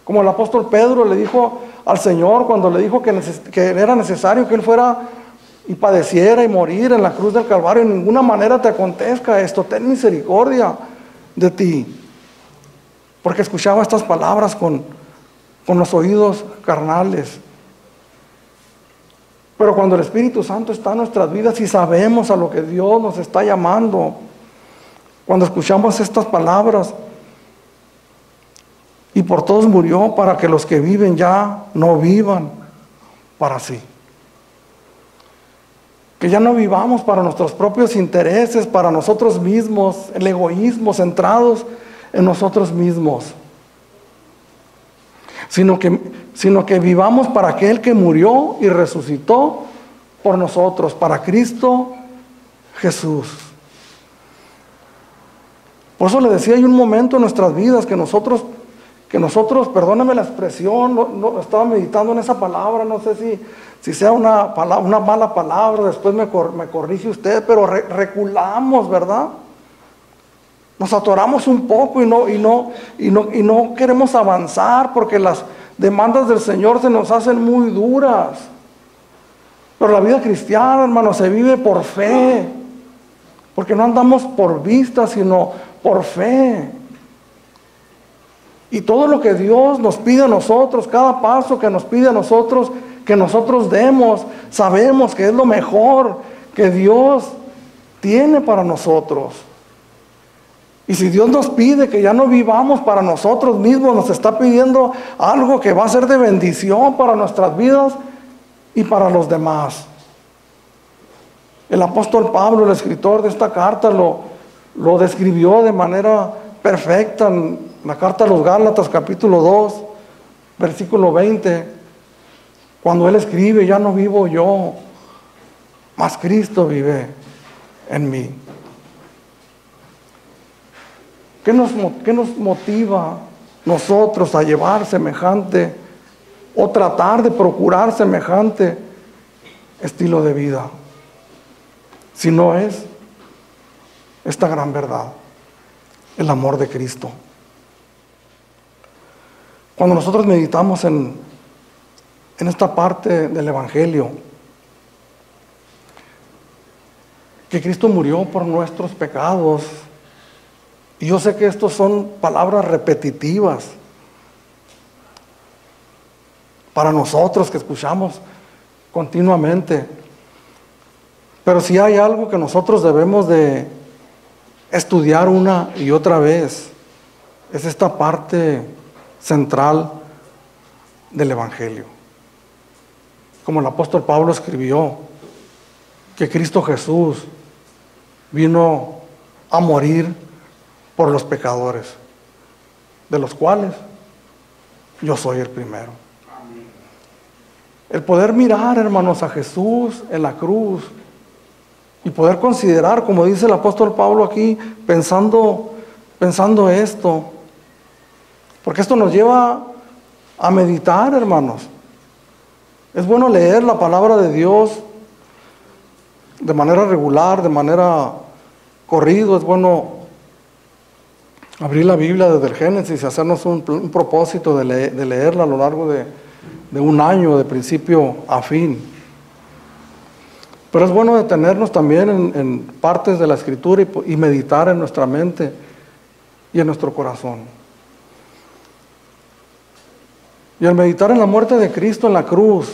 Como el apóstol Pedro le dijo al Señor cuando le dijo que era necesario que Él fuera y padeciera y morir en la cruz del Calvario: en ninguna manera te acontezca esto, ten misericordia de ti. Porque escuchaba estas palabras con los oídos carnales. Pero cuando el Espíritu Santo está en nuestras vidas y sabemos a lo que Dios nos está llamando, cuando escuchamos estas palabras: y por todos murió, para que los que viven ya no vivan para sí. Que ya no vivamos para nuestros propios intereses, para nosotros mismos, el egoísmo, centrados en nosotros mismos. Sino que vivamos para aquel que murió y resucitó por nosotros, para Cristo Jesús. Por eso le decía, hay un momento en nuestras vidas que nosotros, perdóneme la expresión, no estaba meditando en esa palabra, no sé si sea una mala palabra, después me corrige usted, pero reculamos, ¿verdad? Nos atoramos un poco y no queremos avanzar porque las demandas del Señor se nos hacen muy duras. Pero la vida cristiana, hermano, se vive por fe, porque no andamos por vista, sino por fe. Y todo lo que Dios nos pide a nosotros, cada paso que nos pide a nosotros, que nosotros demos, sabemos que es lo mejor que Dios tiene para nosotros. Y si Dios nos pide que ya no vivamos para nosotros mismos, nos está pidiendo algo que va a ser de bendición para nuestras vidas y para los demás. El apóstol Pablo, el escritor de esta carta, lo describió de manera perfecta en la carta a los Gálatas, capítulo 2, versículo 20, cuando él escribe: ya no vivo yo, mas Cristo vive en mí. ¿Qué nos motiva nosotros a llevar semejante o tratar de procurar semejante estilo de vida? Si no es esta gran verdad, el amor de Cristo. Cuando nosotros meditamos en esta parte del Evangelio, que Cristo murió por nuestros pecados, y yo sé que estos son palabras repetitivas para nosotros que escuchamos continuamente, pero si hay algo que nosotros debemos de estudiar una y otra vez, es esta parte central del Evangelio. Como el apóstol Pablo escribió, que Cristo Jesús vino a morir por los pecadores, de los cuales yo soy el primero. El poder mirar, hermanos, a Jesús en la cruz y poder considerar, como dice el apóstol Pablo aquí, pensando esto, porque esto nos lleva a meditar, hermanos. Es bueno leer la palabra de Dios de manera regular, de manera corrido. Es bueno abrir la Biblia desde el Génesis y hacernos un propósito de leerla a lo largo de un año, de principio a fin. Pero es bueno detenernos también en partes de la Escritura y meditar en nuestra mente y en nuestro corazón. Y al meditar en la muerte de Cristo en la cruz,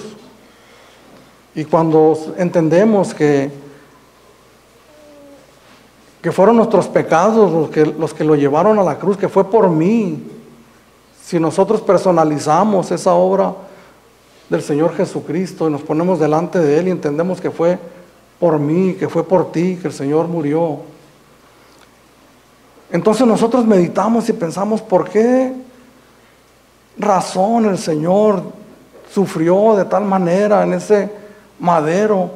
y cuando entendemos que fueron nuestros pecados los que lo llevaron a la cruz, que fue por mí, si nosotros personalizamos esa obra del Señor Jesucristo y nos ponemos delante de Él y entendemos que fue por mí, que fue por ti, que el Señor murió, entonces nosotros meditamos y pensamos, ¿por qué razón el Señor sufrió de tal manera en ese madero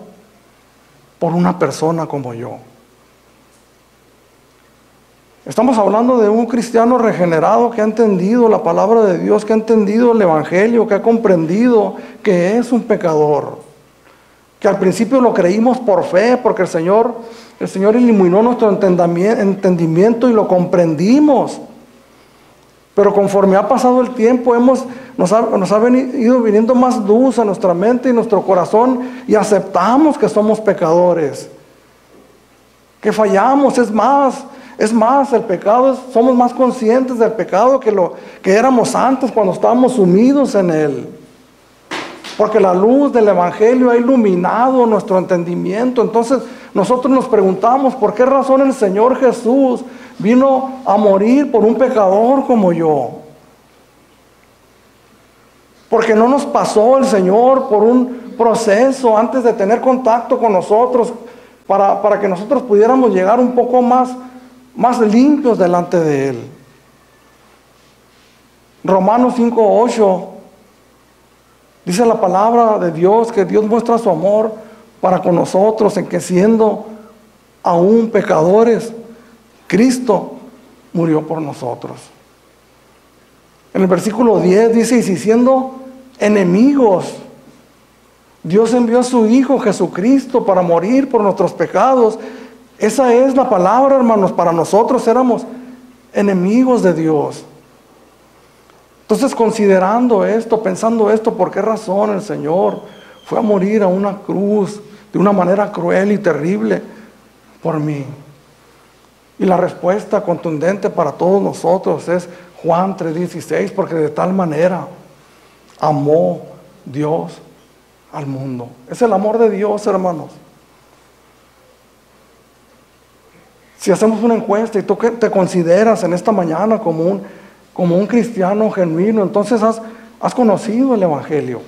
por una persona como yo? Estamos hablando de un cristiano regenerado que ha entendido la palabra de Dios, que ha entendido el Evangelio, que ha comprendido que es un pecador, que al principio lo creímos por fe, porque el Señor iluminó nuestro entendimiento y lo comprendimos. Pero conforme ha pasado el tiempo, nos ha ido viniendo más luz a nuestra mente y nuestro corazón, y aceptamos que somos pecadores, que fallamos. Es más, el pecado, somos más conscientes del pecado que éramos antes cuando estábamos sumidos en él. Porque la luz del Evangelio ha iluminado nuestro entendimiento. Entonces nosotros nos preguntamos, ¿por qué razón el Señor Jesús vino a morir por un pecador como yo? Porque no nos pasó el Señor por un proceso antes de tener contacto con nosotros, para que nosotros pudiéramos llegar un poco más limpios delante de Él. Romanos 5:8 dice la palabra de Dios que Dios muestra su amor para con nosotros en que, siendo aún pecadores, Cristo murió por nosotros. En el versículo 10 dice, y si siendo enemigos, Dios envió a su Hijo Jesucristo para morir por nuestros pecados. Esa es la palabra, hermanos. Para nosotros éramos enemigos de Dios. Entonces, considerando esto, pensando esto, ¿por qué razón el Señor fue a morir a una cruz de una manera cruel y terrible por mí? Y la respuesta contundente para todos nosotros es Juan 3:16, porque de tal manera amó Dios al mundo. Es el amor de Dios, hermanos. Si hacemos una encuesta y tú te consideras en esta mañana como un cristiano genuino, entonces has conocido el Evangelio.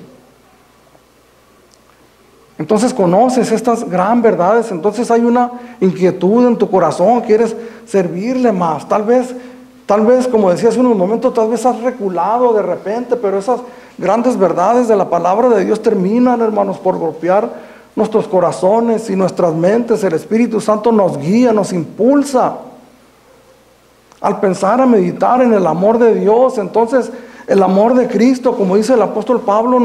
Entonces conoces estas gran verdades, entonces hay una inquietud en tu corazón, quieres servirle más. Tal vez, como decía hace unos momentos, tal vez has reculado de repente, pero esas grandes verdades de la palabra de Dios terminan, hermanos, por golpear nuestros corazones y nuestras mentes. El Espíritu Santo nos guía, nos impulsa al pensar, a meditar en el amor de Dios. Entonces el amor de Cristo, como dice el apóstol Pablo,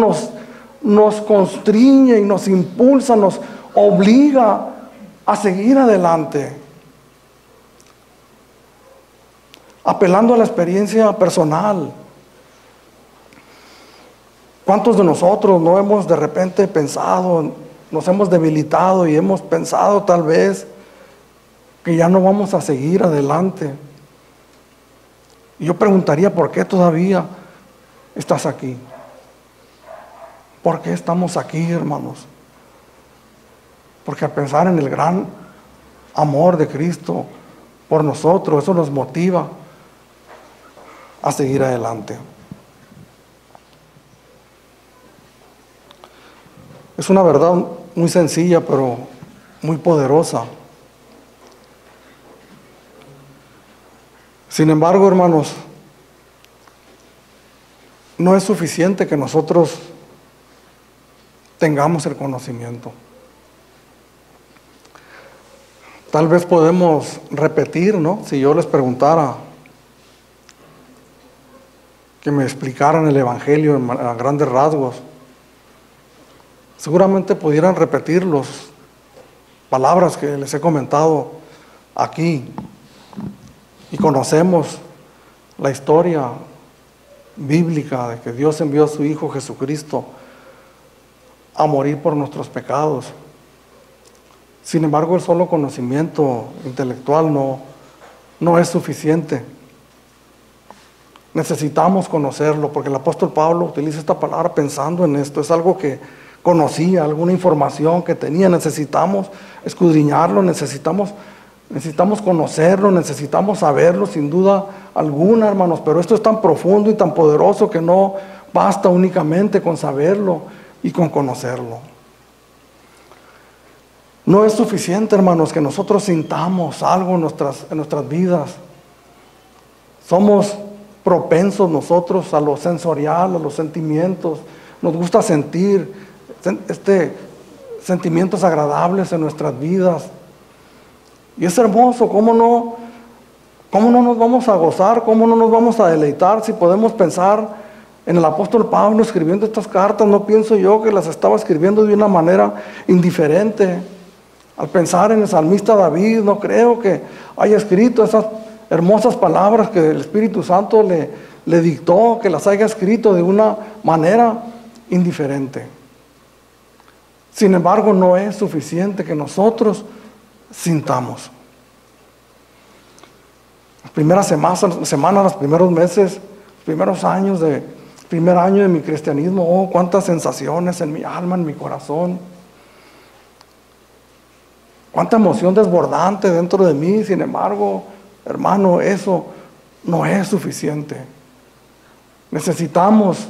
nos constriñe y nos impulsa, nos obliga a seguir adelante, apelando a la experiencia personal. ¿Cuántos de nosotros no hemos de repente pensado, nos hemos debilitado y hemos pensado tal vez que ya no vamos a seguir adelante? Y yo preguntaría, ¿por qué todavía estás aquí? ¿Por qué estamos aquí, hermanos? Porque al pensar en el gran amor de Cristo por nosotros, eso nos motiva a seguir adelante. Es una verdad muy sencilla, pero muy poderosa. Sin embargo, hermanos, no es suficiente que nosotros tengamos el conocimiento. Tal vez podemos repetir, ¿no? Si yo les preguntara que me explicaran el Evangelio a grandes rasgos, seguramente pudieran repetir las palabras que les he comentado aquí. Y conocemos la historia bíblica de que Dios envió a su Hijo Jesucristo a morir por nuestros pecados. Sin embargo, el solo conocimiento intelectual no es suficiente. Necesitamos conocerlo, porque el apóstol Pablo utiliza esta palabra pensando en esto. Es algo que conocía, alguna información que tenía. Necesitamos escudriñarlo, necesitamos conocerlo, necesitamos saberlo sin duda alguna, hermanos. Pero esto es tan profundo y tan poderoso que no basta únicamente con saberlo y con conocerlo. No es suficiente, hermanos, que nosotros sintamos algo en nuestras vidas. Somos propensos nosotros a lo sensorial, a los sentimientos. Nos gusta sentir sentimientos agradables en nuestras vidas. Y es hermoso, ¿cómo no nos vamos a gozar? ¿Cómo no nos vamos a deleitar si podemos pensar en el apóstol Pablo escribiendo estas cartas? No pienso yo que las estaba escribiendo de una manera indiferente. Al pensar en el salmista David, no creo que haya escrito esas hermosas palabras que el Espíritu Santo le dictó, que las haya escrito de una manera indiferente. Sin embargo, no es suficiente que nosotros sintamos. Las primeras semanas, los primeros meses, los primeros años primer año de mi cristianismo, oh, cuántas sensaciones en mi alma, en mi corazón. Cuánta emoción desbordante dentro de mí. Sin embargo, hermano, eso no es suficiente. Necesitamos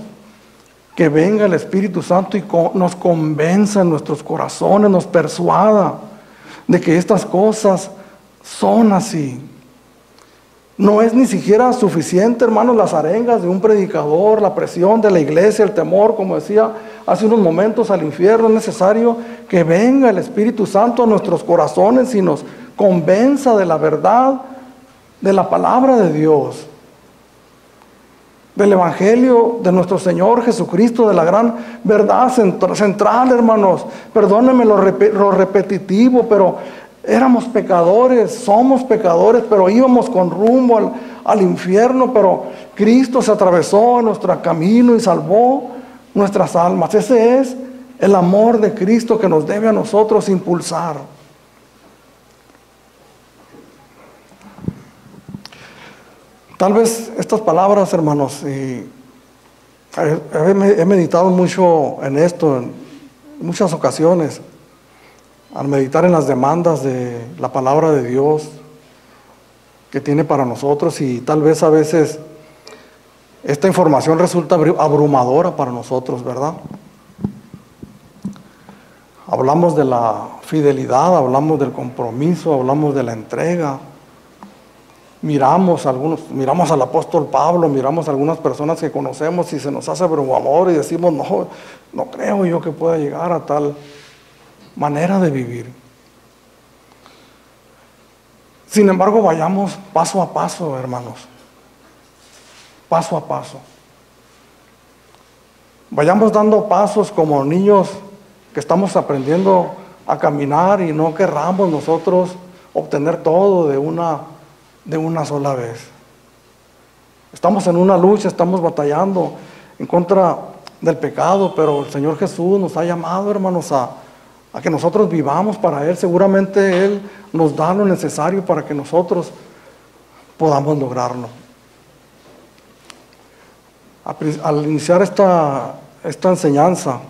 que venga el Espíritu Santo y nos convenza en nuestros corazones, nos persuada de que estas cosas son así. No es ni siquiera suficiente, hermanos, las arengas de un predicador, la presión de la iglesia, el temor, como decía hace unos momentos, al infierno. Es necesario que venga el Espíritu Santo a nuestros corazones y nos convenza de la verdad de la palabra de Dios, del Evangelio de nuestro Señor Jesucristo, de la gran verdad central, hermanos. Perdónenme lo repetitivo, pero éramos pecadores, somos pecadores, pero íbamos con rumbo al infierno, pero Cristo se atravesó en nuestro camino y salvó nuestras almas. Ese es el amor de Cristo que nos debe a nosotros impulsar. Tal vez estas palabras, hermanos, y he meditado mucho en esto en muchas ocasiones, al meditar en las demandas de la palabra de Dios que tiene para nosotros, y tal vez a veces esta información resulta abrumadora para nosotros, ¿verdad? Hablamos de la fidelidad, hablamos del compromiso, hablamos de la entrega. Miramos al apóstol Pablo, miramos a algunas personas que conocemos y se nos hace abrumador y decimos, no creo yo que pueda llegar a tal manera de vivir. Sin embargo, vayamos paso a paso, hermanos. Paso a paso. Vayamos dando pasos como niños que estamos aprendiendo a caminar y no querramos nosotros obtener todo de una sola vez. Estamos en una lucha, estamos batallando en contra del pecado, pero el Señor Jesús nos ha llamado, hermanos, a que nosotros vivamos para Él. Seguramente Él nos da lo necesario para que nosotros podamos lograrlo. Al iniciar esta enseñanza,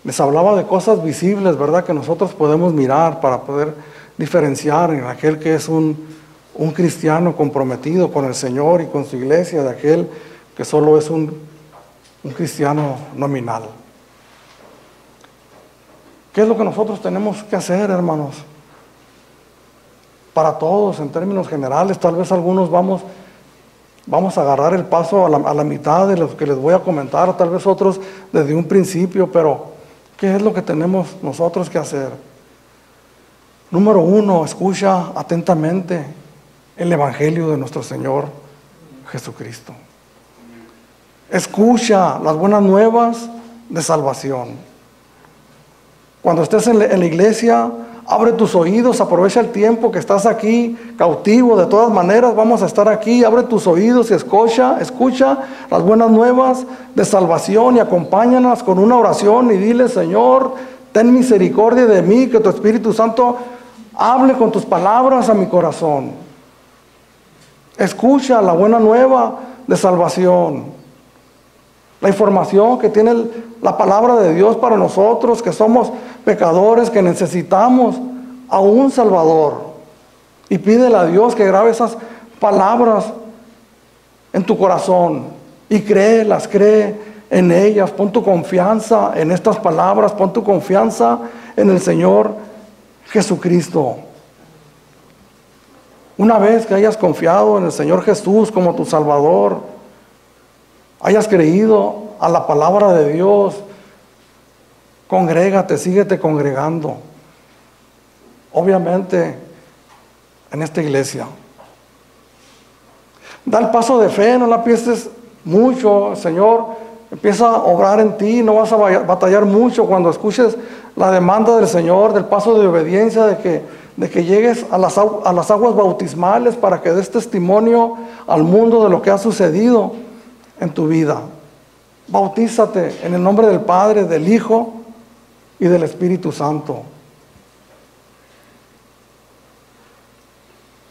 les hablaba de cosas visibles, ¿verdad?, que nosotros podemos mirar para poder diferenciar en aquel que es un cristiano comprometido con el Señor y con su iglesia, de aquel que solo es un cristiano nominal. ¿Qué es lo que nosotros tenemos que hacer, hermanos? Para todos, en términos generales, tal vez algunos vamos a agarrar el paso a la mitad de lo que les voy a comentar, tal vez otros desde un principio, pero ¿qué es lo que tenemos nosotros que hacer? Número 1, escucha atentamente el Evangelio de nuestro Señor Jesucristo. Escucha las buenas nuevas de salvación. Cuando estés en la iglesia, abre tus oídos, aprovecha el tiempo que estás aquí cautivo. De todas maneras vamos a estar aquí. Abre tus oídos y escucha las buenas nuevas de salvación y acompáñanos con una oración y dile: Señor, ten misericordia de mí, que tu Espíritu Santo hable con tus palabras a mi corazón. Escucha la buena nueva de salvación, la información que tiene la palabra de Dios para nosotros, que somos pecadores, que necesitamos a un Salvador. Y pídele a Dios que grabe esas palabras en tu corazón y cree en ellas. Pon tu confianza en estas palabras, pon tu confianza en el Señor Jesucristo. Una vez que hayas confiado en el Señor Jesús como tu Salvador, hayas creído a la palabra de Dios, congrégate, síguete congregando. Obviamente, en esta iglesia. Da el paso de fe, no la pienses mucho. El Señor empieza a obrar en ti, no vas a batallar mucho cuando escuches la demanda del Señor, del paso de obediencia, de que llegues a las aguas bautismales para que des testimonio al mundo de lo que ha sucedido en tu vida. Bautízate en el nombre del Padre, del Hijo y del Espíritu Santo.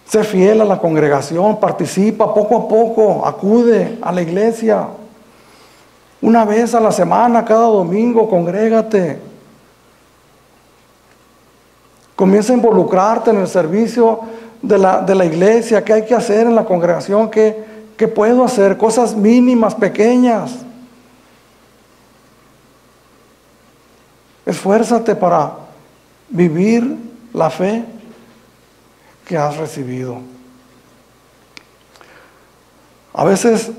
Sé fiel a la congregación, participa poco a poco, acude a la iglesia. Una vez a la semana, cada domingo, congrégate. Comienza a involucrarte en el servicio de la iglesia. ¿Qué hay que hacer en la congregación? ¿Qué puedo hacer? Cosas mínimas, pequeñas. Esfuérzate para vivir la fe que has recibido. A veces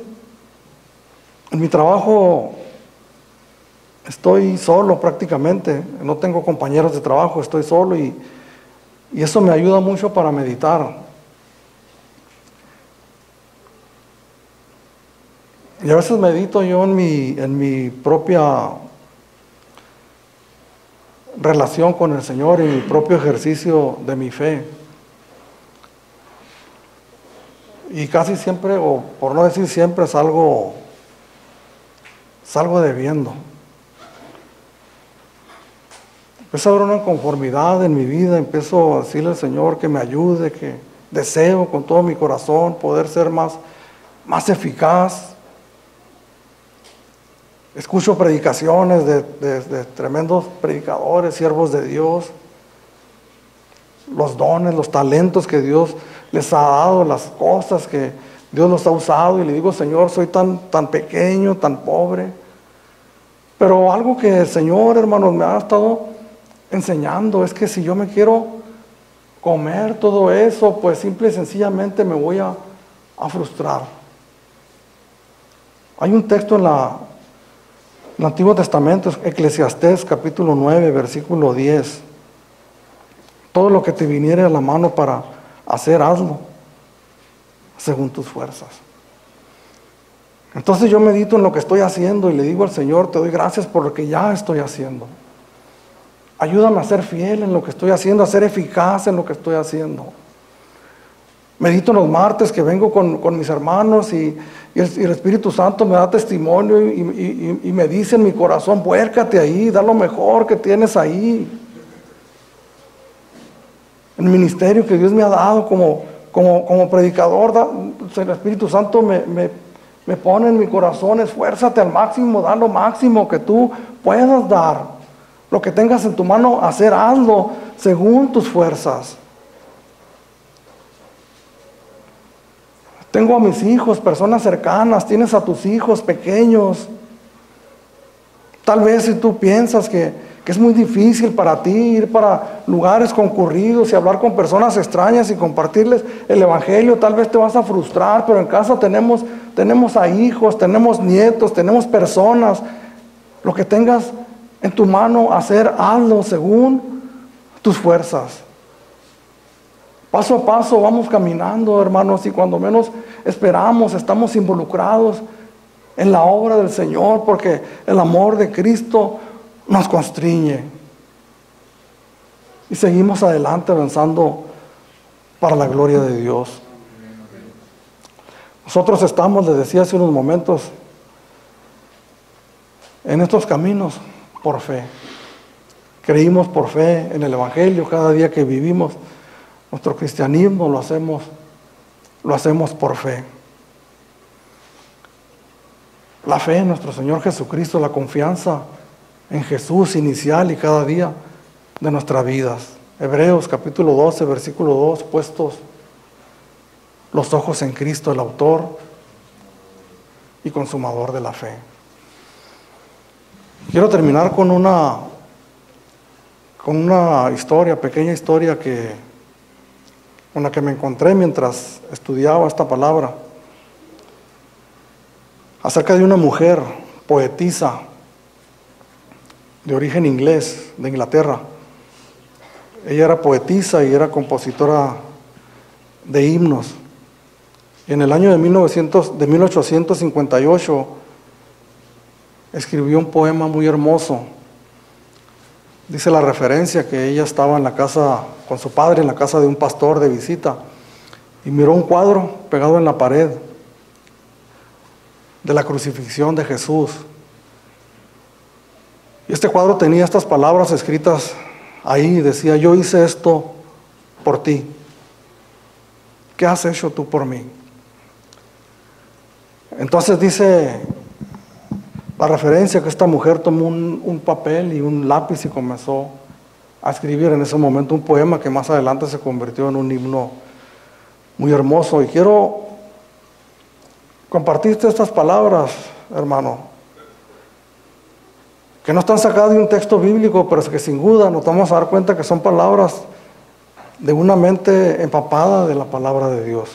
en mi trabajo estoy solo prácticamente, no tengo compañeros de trabajo, estoy solo y eso me ayuda mucho para meditar. Y a veces medito yo en mi propia relación con el Señor y mi propio ejercicio de mi fe. Y casi siempre, o por no decir siempre, salgo debiendo. Empiezo a haber una inconformidad en mi vida, empiezo a decirle al Señor que me ayude, que deseo con todo mi corazón poder ser más eficaz. Escucho predicaciones de tremendos predicadores, siervos de Dios, los dones, los talentos que Dios les ha dado, las cosas que Dios los ha usado, y le digo: Señor, soy tan pequeño, tan pobre. Pero algo que el Señor, hermanos, me ha estado enseñando es que si yo me quiero comer todo eso, pues simple y sencillamente me voy a frustrar. Hay un texto en el Antiguo Testamento, Eclesiastés capítulo 9, versículo 10. Todo lo que te viniere a la mano para hacer, hazlo según tus fuerzas. Entonces yo medito en lo que estoy haciendo y le digo al Señor: te doy gracias por lo que ya estoy haciendo. Ayúdame a ser fiel en lo que estoy haciendo, a ser eficaz en lo que estoy haciendo. Medito en los martes que vengo con mis hermanos y el Espíritu Santo me da testimonio y me dice en mi corazón: vuélcate ahí, da lo mejor que tienes ahí. El ministerio que Dios me ha dado como predicador, el Espíritu Santo me pone en mi corazón: esfuérzate al máximo, da lo máximo que tú puedas dar. Lo que tengas en tu mano hacer, hazlo según tus fuerzas. Tengo a mis hijos, personas cercanas, tienes a tus hijos pequeños. Tal vez si tú piensas que que es muy difícil para ti ir para lugares concurridos y hablar con personas extrañas y compartirles el evangelio. Tal vez te vas a frustrar, pero en casa tenemos a hijos, tenemos nietos, tenemos personas. Lo que tengas en tu mano hacer, hazlo según tus fuerzas. Paso a paso vamos caminando, hermanos, y cuando menos esperamos, estamos involucrados en la obra del Señor, porque el amor de Cristo nos constriñe. Y seguimos adelante avanzando para la gloria de Dios. Nosotros estamos, les decía hace unos momentos, en estos caminos por fe. Creímos por fe en el Evangelio cada día que vivimos. Nuestro cristianismo lo hacemos por fe. La fe en nuestro Señor Jesucristo, la confianza en Jesús inicial y cada día de nuestras vidas. Hebreos capítulo 12, versículo 2, puestos los ojos en Cristo, el autor y consumador de la fe. Quiero terminar con una historia, pequeña historia con la que me encontré mientras estudiaba esta palabra, acerca de una mujer poetisa de origen inglés, de Inglaterra. Ella era poetisa y era compositora de himnos. Y en el año de 1858 escribió un poema muy hermoso. Dice la referencia que ella estaba en la casa con su padre, en la casa de un pastor de visita, y miró un cuadro pegado en la pared de la crucifixión de Jesús. Y este cuadro tenía estas palabras escritas ahí, decía: yo hice esto por ti. ¿Qué has hecho tú por mí? Entonces dice la referencia que esta mujer tomó un papel y un lápiz y comenzó a escribir en ese momento un poema que más adelante se convirtió en un himno muy hermoso. Y quiero compartirte estas palabras, hermano, que no están sacadas de un texto bíblico, pero es que sin duda nos vamos a dar cuenta que son palabras de una mente empapada de la palabra de Dios.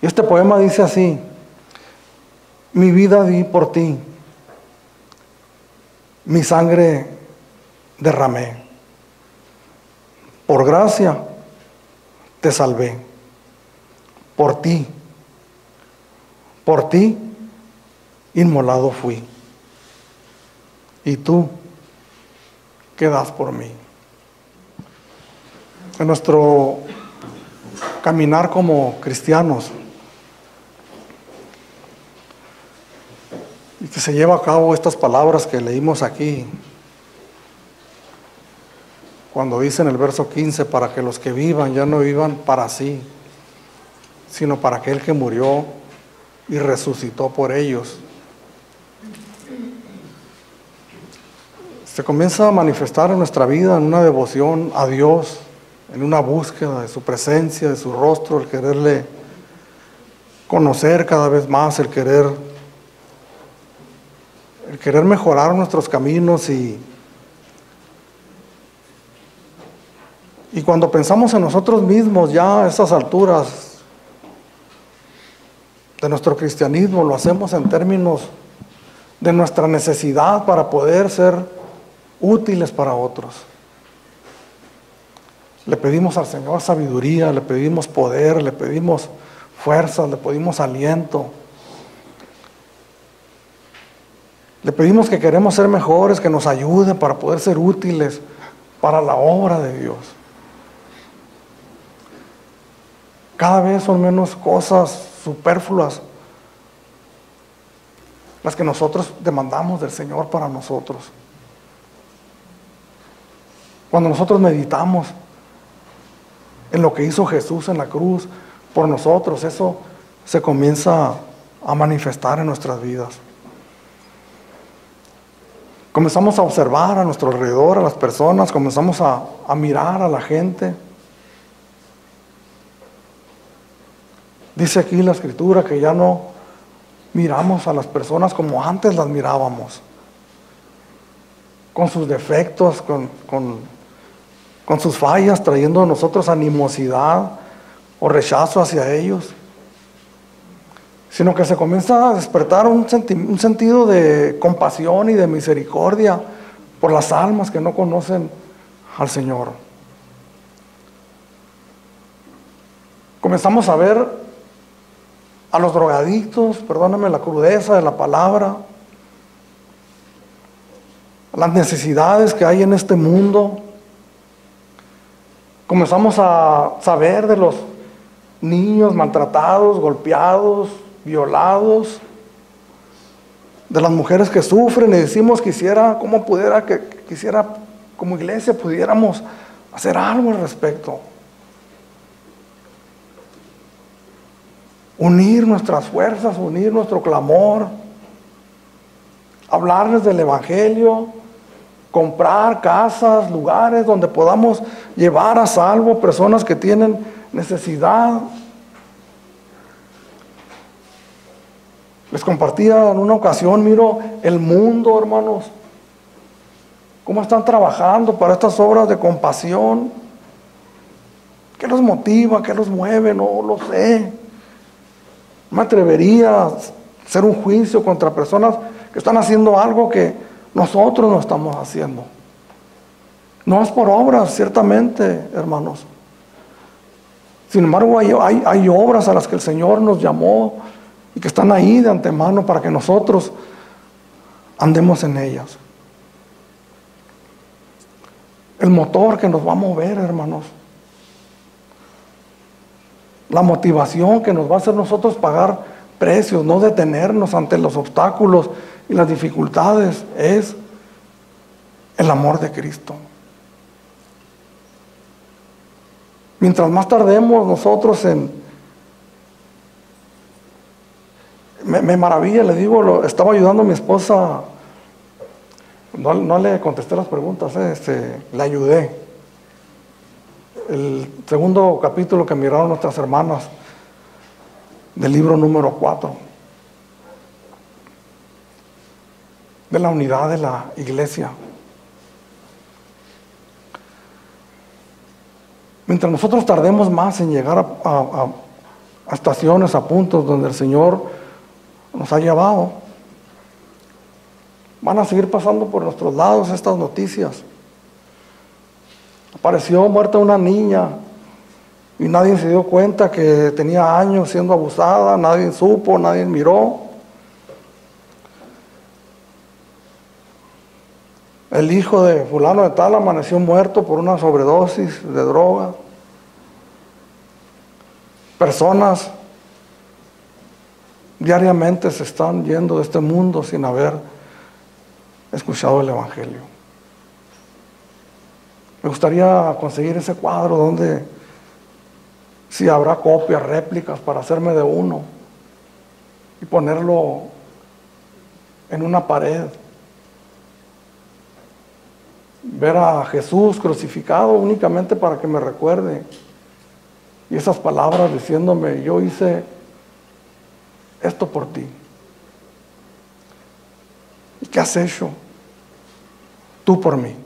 Y este poema dice así: mi vida di por ti, mi sangre derramé, por gracia te salvé, por ti inmolado fui, y tú ¿qué das por mí? En nuestro caminar como cristianos, y que se lleva a cabo estas palabras que leímos aquí, cuando dice en el verso 15, para que los que vivan ya no vivan para sí, sino para aquel que murió y resucitó por ellos. Se comienza a manifestar en nuestra vida en una devoción a Dios, en una búsqueda de su presencia, de su rostro, el quererle conocer cada vez más, el querer mejorar nuestros caminos. Y cuando pensamos en nosotros mismos ya a estas alturas de nuestro cristianismo, lo hacemos en términos de nuestra necesidad para poder ser útiles para otros. Le pedimos al Señor sabiduría, le pedimos poder, le pedimos fuerza, le pedimos aliento. Le pedimos que queremos ser mejores, que nos ayude para poder ser útiles para la obra de Dios. Cada vez son menos cosas superfluas las que nosotros demandamos del Señor para nosotros. Cuando nosotros meditamos en lo que hizo Jesús en la cruz por nosotros, eso se comienza a manifestar en nuestras vidas. Comenzamos a observar a nuestro alrededor, a las personas, comenzamos a mirar a la gente. Dice aquí la Escritura que ya no miramos a las personas como antes las mirábamos. con sus defectos, con sus fallas, trayendo a nosotros animosidad o rechazo hacia ellos, sino que se comienza a despertar un sentido de compasión y de misericordia por las almas que no conocen al Señor. Comenzamos a ver a los drogadictos, perdóname la crudeza de la palabra, las necesidades que hay en este mundo. Comenzamos a saber de los niños maltratados, golpeados, violados, de las mujeres que sufren, y decimos quisiera como iglesia pudiéramos hacer algo al respecto. Unir nuestras fuerzas, unir nuestro clamor, hablarles del Evangelio, comprar casas, lugares donde podamos llevar a salvo personas que tienen necesidad. Les compartía en una ocasión, miro el mundo, hermanos, cómo están trabajando para estas obras de compasión. ¿Qué los motiva? ¿Qué los mueve? No lo sé. No me atrevería a hacer un juicio contra personas que están haciendo algo que nosotros no estamos haciendo. No es por obras, ciertamente, hermanos. Sin embargo, hay obras a las que el Señor nos llamó y que están ahí de antemano para que nosotros andemos en ellas. El motor que nos va a mover, hermanos. La motivación que nos va a hacer nosotros pagar precios, no detenernos ante los obstáculos y las dificultades, es el amor de Cristo. Mientras más tardemos nosotros me maravilla, le digo, estaba ayudando a mi esposa, no le contesté las preguntas, le ayudé. El segundo capítulo que miraron nuestras hermanas del libro número 4 de la unidad de la iglesia. Mientras nosotros tardemos más en llegar a estaciones, a puntos donde el Señor nos ha llevado, van a seguir pasando por nuestros lados estas noticias. Apareció muerta una niña y nadie se dio cuenta que tenía años siendo abusada, nadie supo, nadie miró. El hijo de fulano de tal amaneció muerto por una sobredosis de droga. Personas diariamente se están yendo de este mundo sin haber escuchado el Evangelio. Me gustaría conseguir ese cuadro donde, si habrá copias, réplicas, para hacerme de uno y ponerlo en una pared. Ver a Jesús crucificado únicamente para que me recuerde. Y esas palabras diciéndome, yo hice esto por ti. ¿Y qué has hecho tú por mí?